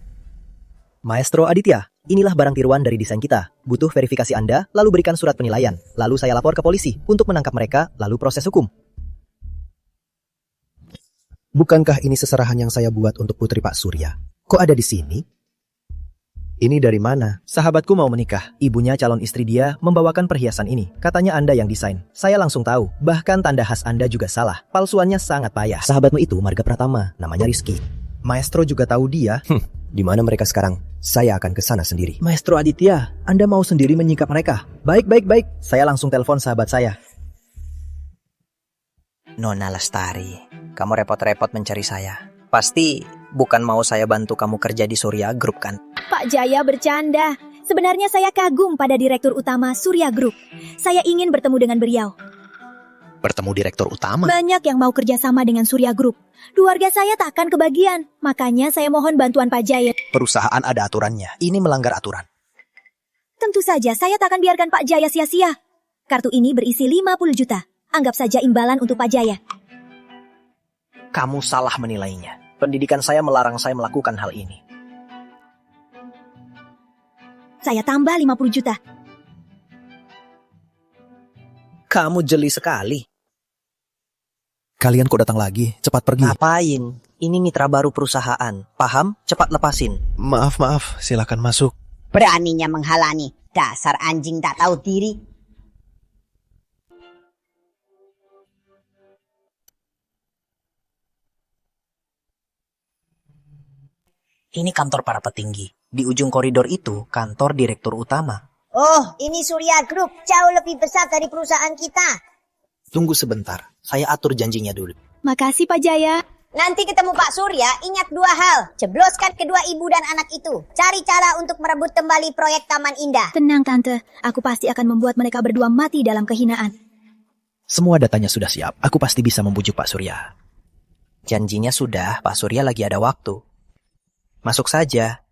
Maestro Aditya, inilah barang tiruan dari desain kita. Butuh verifikasi Anda, lalu berikan surat penilaian. Lalu saya lapor ke polisi untuk menangkap mereka, lalu proses hukum. Bukankah ini seserahan yang saya buat untuk putri Pak Surya? Kok ada di sini? Ini dari mana? Sahabatku mau menikah. Ibunya calon istri dia membawakan perhiasan ini. Katanya Anda yang desain. Saya langsung tahu. Bahkan tanda khas Anda juga salah. Palsuannya sangat payah. Sahabatmu itu Marga Pratama. Namanya Rizky. Maestro juga tahu dia. Di mana mereka sekarang? Saya akan ke sana sendiri. Maestro Aditya, Anda mau sendiri menyingkap mereka? Baik. Saya langsung telepon sahabat saya. Nona Lestari, kamu repot-repot mencari saya. Pasti bukan mau saya bantu kamu kerja di Surya Group kan? Pak Jaya bercanda. Sebenarnya saya kagum pada Direktur Utama Surya Group. Saya ingin bertemu dengan beliau. Bertemu direktur utama. Banyak yang mau kerjasama dengan Surya Group. Keluarga saya takkan kebagian. Makanya saya mohon bantuan Pak Jaya. Perusahaan ada aturannya. Ini melanggar aturan. Tentu saja saya takkan biarkan Pak Jaya sia-sia. Kartu ini berisi 50 juta. Anggap saja imbalan untuk Pak Jaya. Kamu salah menilainya. Pendidikan saya melarang saya melakukan hal ini. Saya tambah 50 juta. Kamu jeli sekali. Kalian kok datang lagi? Cepat pergi. Ngapain? Ini mitra baru perusahaan. Paham? Cepat lepasin. Maaf, silakan masuk. Beraninya menghalangi. Dasar anjing tak tahu diri. Ini kantor para petinggi. Di ujung koridor itu kantor direktur utama. Oh, ini Surya Group. Jauh lebih besar dari perusahaan kita. Tunggu sebentar. Saya atur janjinya dulu. Makasih Pak Jaya. Nanti ketemu Pak Surya, ingat 2 hal. Jebloskan kedua ibu dan anak itu. Cari cara untuk merebut kembali proyek Taman Indah. Tenang Tante, aku pasti akan membuat mereka berdua mati dalam kehinaan. Semua datanya sudah siap. Aku pasti bisa membujuk Pak Surya. Janjinya sudah, Pak Surya lagi ada waktu. Masuk saja.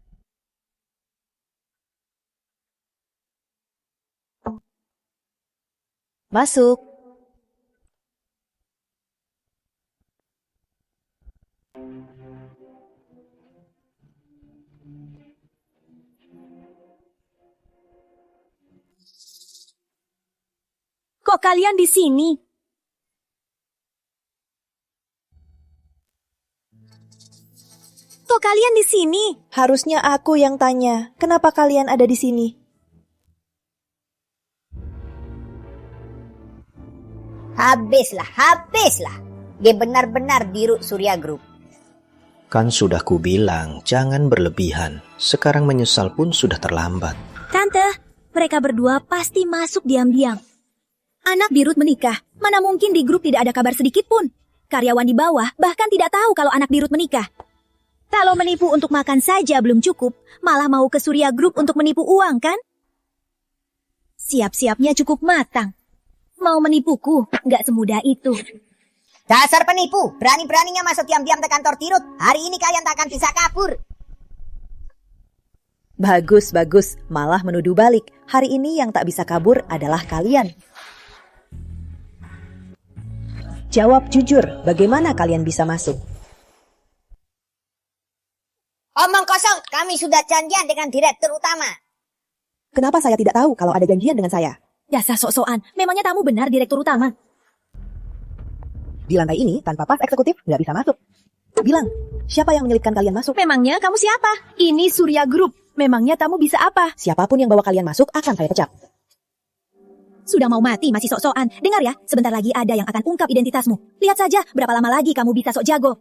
Masuk. Kok kalian di sini? Kok kalian di sini? Harusnya aku yang tanya, kenapa kalian ada di sini? Habislah. Dia benar-benar diruk Surya Group. Kan sudah kubilang, jangan berlebihan. Sekarang menyesal pun sudah terlambat. Tante, mereka berdua pasti masuk diam-diam. Anak Dirut menikah, mana mungkin di grup tidak ada kabar sedikit pun. Karyawan di bawah bahkan tidak tahu kalau anak Dirut menikah. Kalau menipu untuk makan saja belum cukup, malah mau ke Surya Group untuk menipu uang kan? Siap-siapnya cukup matang. Mau menipuku, nggak semudah itu. Dasar penipu, berani-beraninya masuk diam-diam ke kantor Dirut. Hari ini kalian tak akan bisa kabur. Bagus. Malah menuduh balik. Hari ini yang tak bisa kabur adalah kalian. Jawab jujur, bagaimana kalian bisa masuk? Omong kosong, kami sudah janjian dengan direktur utama. Kenapa saya tidak tahu kalau ada janjian dengan saya? Dasar sok-sokan, memangnya kamu benar direktur utama? Di lantai ini, tanpa pas eksekutif, nggak bisa masuk. Bilang, siapa yang menyelipkan kalian masuk? Memangnya kamu siapa? Ini Surya Group. Memangnya kamu bisa apa? Siapapun yang bawa kalian masuk akan saya pecat. Sudah mau mati masih sok-sokan. Dengar ya, sebentar lagi ada yang akan ungkap identitasmu. Lihat saja berapa lama lagi kamu bisa sok jago.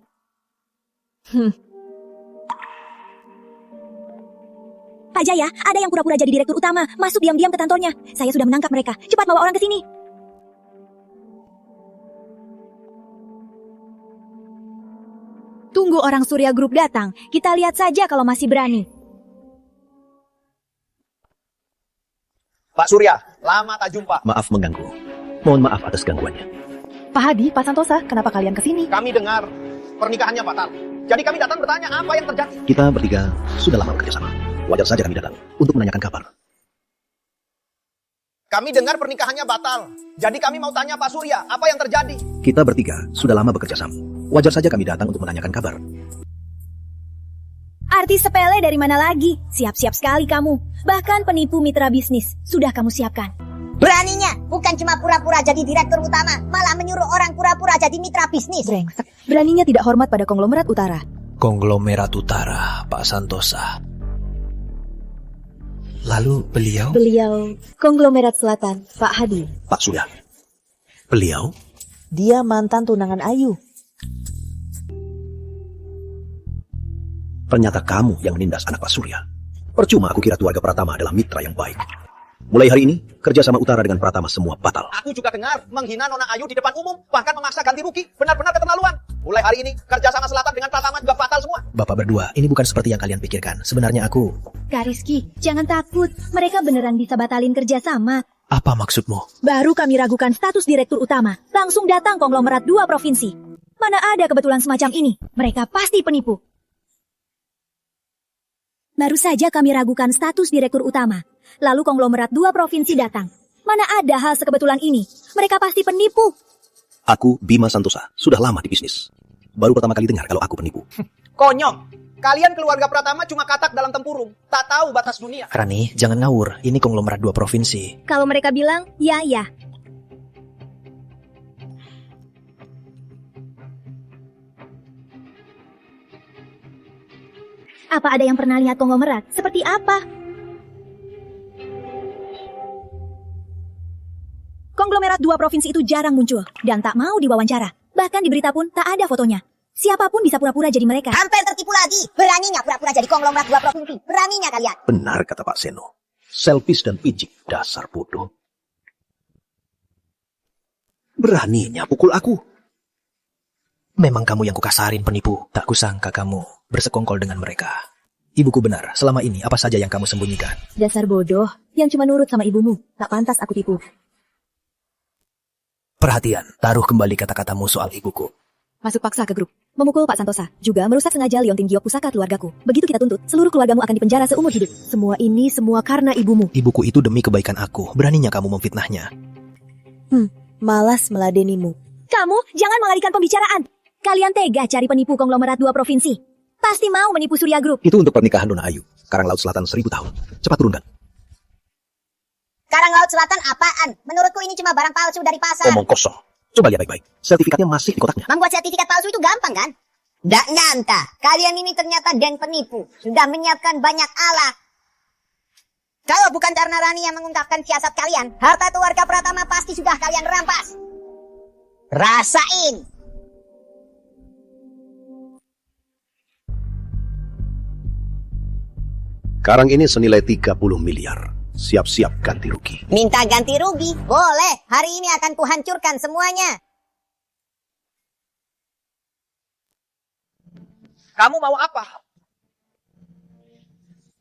Pak Jaya, ada yang pura-pura jadi direktur utama. Masuk diam-diam ke kantornya. Saya sudah menangkap mereka. Cepat bawa orang ke sini. Tunggu orang Surya Group datang. Kita lihat saja kalau masih berani. Pak Surya, lama tak jumpa. Maaf mengganggu. Mohon maaf atas gangguannya. Pak Hadi, Pak Santosa, kenapa kalian kesini? Kami dengar pernikahannya batal. Jadi kami datang bertanya apa yang terjadi. Kita bertiga sudah lama bekerja sama. Wajar saja kami datang untuk menanyakan kabar. Kami dengar pernikahannya batal. Jadi kami mau tanya Pak Surya, apa yang terjadi? Kita bertiga sudah lama bekerja sama. Wajar saja kami datang untuk menanyakan kabar. Artis sepele dari mana lagi? Siap-siap sekali kamu. Bahkan penipu mitra bisnis. Sudah kamu siapkan. Beraninya, bukan cuma pura-pura jadi direktur utama, malah menyuruh orang pura-pura jadi mitra bisnis. Brengsek. Beraninya tidak hormat pada konglomerat utara. Konglomerat utara, Pak Santosa. Lalu beliau? Beliau konglomerat selatan, Pak Hadi. Pak Surya. Beliau? Dia mantan tunangan Ayu. Ternyata kamu yang menindas anak Pak Surya. Percuma aku kira keluarga Pratama adalah mitra yang baik. Mulai hari ini, kerjasama utara dengan Pratama semua batal. Aku juga dengar menghina Nona Ayu di depan umum, bahkan memaksa ganti rugi. Benar-benar keterlaluan. Mulai hari ini, kerjasama selatan dengan Pratama juga batal semua. Bapak berdua, ini bukan seperti yang kalian pikirkan. Sebenarnya aku... Kak Rizky, jangan takut. Mereka beneran bisa batalin kerjasama. Apa maksudmu? Baru kami ragukan status direktur utama. Langsung datang konglomerat 2 provinsi. Mana ada kebetulan semacam ini? Mereka pasti penipu. Baru saja kami ragukan status direktur utama. Lalu konglomerat 2 provinsi datang. Mana ada hal sekebetulan ini? Mereka pasti penipu. Aku Bima Santosa, sudah lama di bisnis. Baru pertama kali dengar kalau aku penipu. Konyol. Kalian keluarga Pratama cuma katak dalam tempurung. Tak tahu batas dunia. Rani, jangan ngawur. Ini konglomerat 2 provinsi. Kalau mereka bilang, ya. Apa ada yang pernah lihat konglomerat? Seperti apa? Konglomerat 2 provinsi itu jarang muncul dan tak mau diwawancara. Bahkan di berita pun tak ada fotonya. Siapapun bisa pura-pura jadi mereka. Hampir tertipu lagi. Beraninya pura-pura jadi konglomerat 2 provinsi. Beraninya kalian. Benar kata Pak Seno. Selfish dan picik, dasar bodoh. Beraninya pukul aku. Memang kamu yang kukasarin penipu. Tak kusangka kamu bersekongkol dengan mereka. Ibuku benar, selama ini apa saja yang kamu sembunyikan? Dasar bodoh, yang cuma nurut sama ibumu. Tak pantas aku tipu. Perhatian, taruh kembali kata-katamu soal ibuku. Masuk paksa ke grup. Memukul Pak Santosa. Juga merusak sengaja Leontin Giok pusaka keluargaku. Begitu kita tuntut, seluruh keluargamu akan dipenjara seumur hidup. Semua ini semua karena ibumu. Ibuku itu demi kebaikan aku. Beraninya kamu memfitnahnya. Malas meladenimu. Kamu jangan mengalihkan pembicaraan. Kalian tega cari penipu konglomerat 2 provinsi. Pasti mau menipu Surya Group. Itu untuk pernikahan Nona Ayu. Karang Laut Selatan 1000 tahun. Cepat turunkan. Karang Laut Selatan apaan? Menurutku ini cuma barang palsu dari pasar. Omong kosong. Coba lihat baik-baik. Sertifikatnya masih di kotaknya. Membuat sertifikat palsu itu gampang kan? Nggak nyangka, kalian ini ternyata geng penipu. Sudah menyiapkan banyak alat. Kalau bukan karena Rani yang mengungkapkan siasat kalian, harta keluarga Pratama pasti sudah kalian rampas. Rasain! Karang ini senilai 30 miliar. Siap-siap ganti rugi. Minta ganti rugi? Boleh, hari ini akan kuhancurkan semuanya. Kamu mau apa?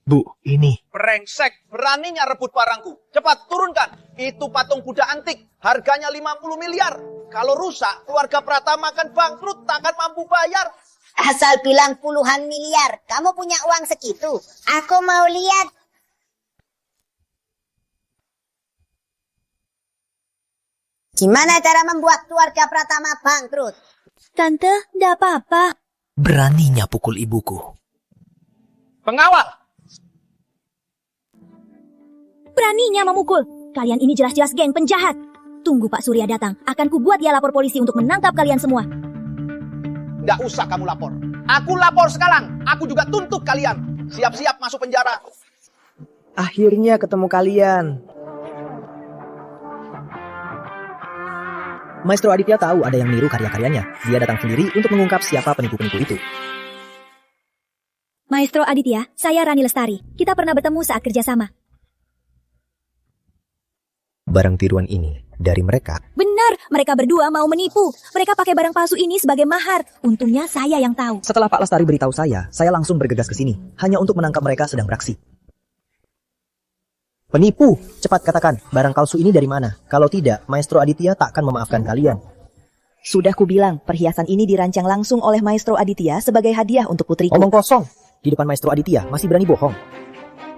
Bu, ini. Brengsek, beraninya rebut barangku. Cepat turunkan. Itu patung Buddha antik. Harganya 50 miliar. Kalau rusak, keluarga Pratama akan bangkrut. Takkan mampu bayar. Asal bilang puluhan miliar. Kamu punya uang segitu? Aku mau lihat. Gimana cara membuat keluarga Pratama bangkrut? Tante, ndak apa-apa. Beraninya pukul ibuku. Pengawal! Beraninya memukul. Kalian ini jelas-jelas geng penjahat. Tunggu Pak Surya datang. Akan kubuat dia lapor polisi untuk menangkap kalian semua. Nggak usah kamu lapor. Aku lapor sekarang. Aku juga tuntut kalian. Siap-siap masuk penjara. Akhirnya ketemu kalian. Maestro Aditya tahu ada yang niru karya-karyanya. Dia datang sendiri untuk mengungkap siapa penipu-penipu itu. Maestro Aditya, saya Rani Lestari. Kita pernah bertemu saat kerjasama. Barang tiruan ini dari mereka. Benar, mereka berdua mau menipu. Mereka pakai barang palsu ini sebagai mahar. Untungnya saya yang tahu. Setelah Pak Lestari beritahu saya langsung bergegas ke sini. Hanya untuk menangkap mereka sedang beraksi. Penipu! Cepat katakan, barang palsu ini dari mana? Kalau tidak, Maestro Aditya tak akan memaafkan kalian. Sudah kubilang, perhiasan ini dirancang langsung oleh Maestro Aditya sebagai hadiah untuk putriku. Omong kosong! Di depan Maestro Aditya masih berani bohong.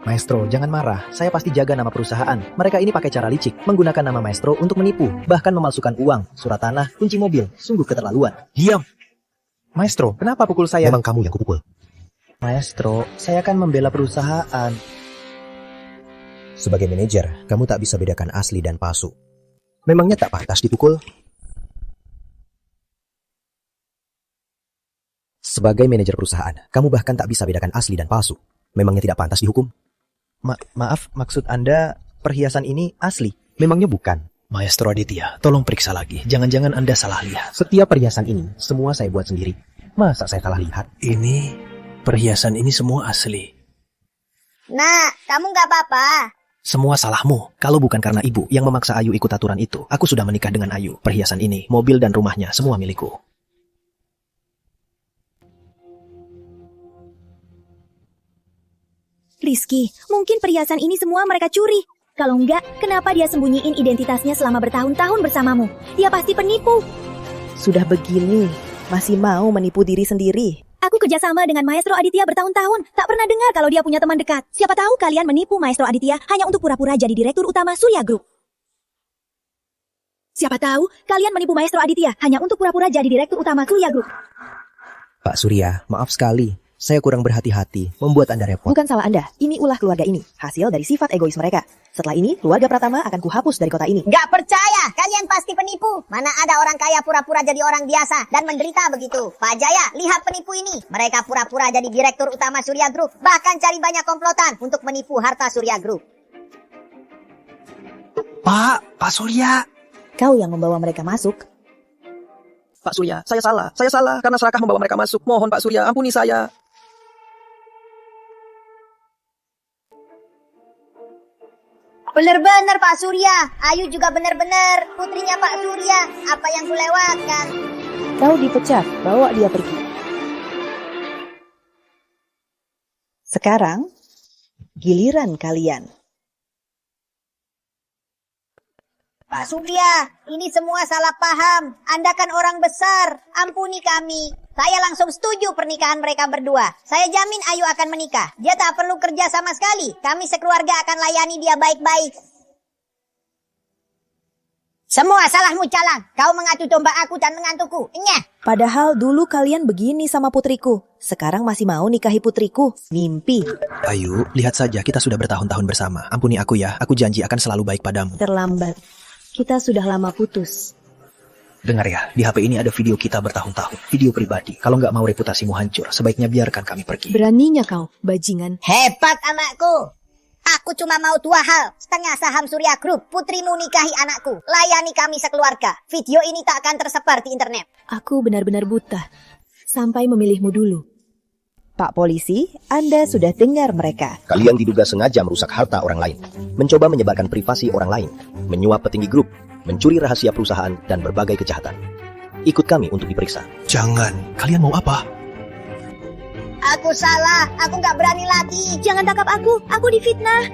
Maestro, jangan marah. Saya pasti jaga nama perusahaan. Mereka ini pakai cara licik, menggunakan nama Maestro untuk menipu, bahkan memalsukan uang, surat tanah, kunci mobil. Sungguh keterlaluan. Diam! Maestro, kenapa pukul saya? Memang kamu yang kupukul. Maestro, saya kan membela perusahaan. Sebagai manajer, kamu tak bisa bedakan asli dan palsu. Memangnya tak pantas dipukul? Sebagai manajer perusahaan, kamu bahkan tak bisa bedakan asli dan palsu. Memangnya tidak pantas dihukum? Maaf, maksud Anda perhiasan ini asli? Memangnya bukan. Maestro Aditya, tolong periksa lagi. Jangan-jangan Anda salah lihat. Setiap perhiasan ini, semua saya buat sendiri. Masa saya salah lihat? Perhiasan ini semua asli. Nah, kamu nggak apa-apa. Semua salahmu. Kalau bukan karena ibu yang memaksa Ayu ikut aturan itu, aku sudah menikah dengan Ayu. Perhiasan ini, mobil dan rumahnya, semua milikku. Rizky, mungkin perhiasan ini semua mereka curi. Kalau enggak, kenapa dia sembunyiin identitasnya selama bertahun-tahun bersamamu? Dia pasti penipu. Sudah begini, masih mau menipu diri sendiri. Aku kerjasama dengan Maestro Aditya bertahun-tahun. Tak pernah dengar kalau dia punya teman dekat. Siapa tahu kalian menipu Maestro Aditya hanya untuk pura-pura jadi direktur utama Surya Group. Siapa tahu kalian menipu Maestro Aditya hanya untuk pura-pura jadi direktur utama Surya Group. Pak Surya, maaf sekali. Saya kurang berhati-hati, membuat Anda repot. Bukan salah Anda, ini ulah keluarga ini. Hasil dari sifat egois mereka. Setelah ini, keluarga Pratama akan kuhapus dari kota ini. Gak percaya, kalian pasti penipu. Mana ada orang kaya pura-pura jadi orang biasa dan menderita begitu. Pak Jaya, lihat penipu ini. Mereka pura-pura jadi direktur utama Surya Group. Bahkan cari banyak komplotan untuk menipu harta Surya Group. Pak Surya. Kau yang membawa mereka masuk. Pak Surya, saya salah karena serakah membawa mereka masuk. Mohon Pak Surya, ampuni saya. Bener-bener Pak Surya, Ayu juga bener-bener putrinya Pak Surya. Apa yang kulewatkan? Kau dipecat, bawa dia pergi. Sekarang, giliran kalian. Pak Surya, ini semua salah paham. Anda kan orang besar, ampuni kami. Saya langsung setuju pernikahan mereka berdua. Saya jamin Ayu akan menikah. Dia tak perlu kerja sama sekali. Kami sekeluarga akan layani dia baik-baik. Semua salahmu, Calang. Kau mengadu domba aku dan mengantukku. Nyah. Padahal dulu kalian begini sama putriku. Sekarang masih mau nikahi putriku. Mimpi. Ayu, lihat saja kita sudah bertahun-tahun bersama. Ampuni aku ya, aku janji akan selalu baik padamu. Terlambat. Kita sudah lama putus. Dengar ya, di HP ini ada video kita bertahun-tahun. Video pribadi. Kalau nggak mau reputasimu hancur, sebaiknya biarkan kami pergi. Beraninya kau, bajingan. Hebat anakku. Aku cuma mau 2 hal. Setengah saham Surya Group. Putrimu nikahi anakku. Layani kami sekeluarga. Video ini tak akan tersebar di internet. Aku benar-benar buta. Sampai memilihmu dulu. Pak Polisi, Anda sudah dengar mereka. Kalian diduga sengaja merusak harta orang lain, mencoba menyebarkan privasi orang lain, menyuap petinggi grup, mencuri rahasia perusahaan, dan berbagai kejahatan. Ikut kami untuk diperiksa. Jangan, kalian mau apa? Aku salah, aku gak berani lagi. Jangan tangkap aku difitnah.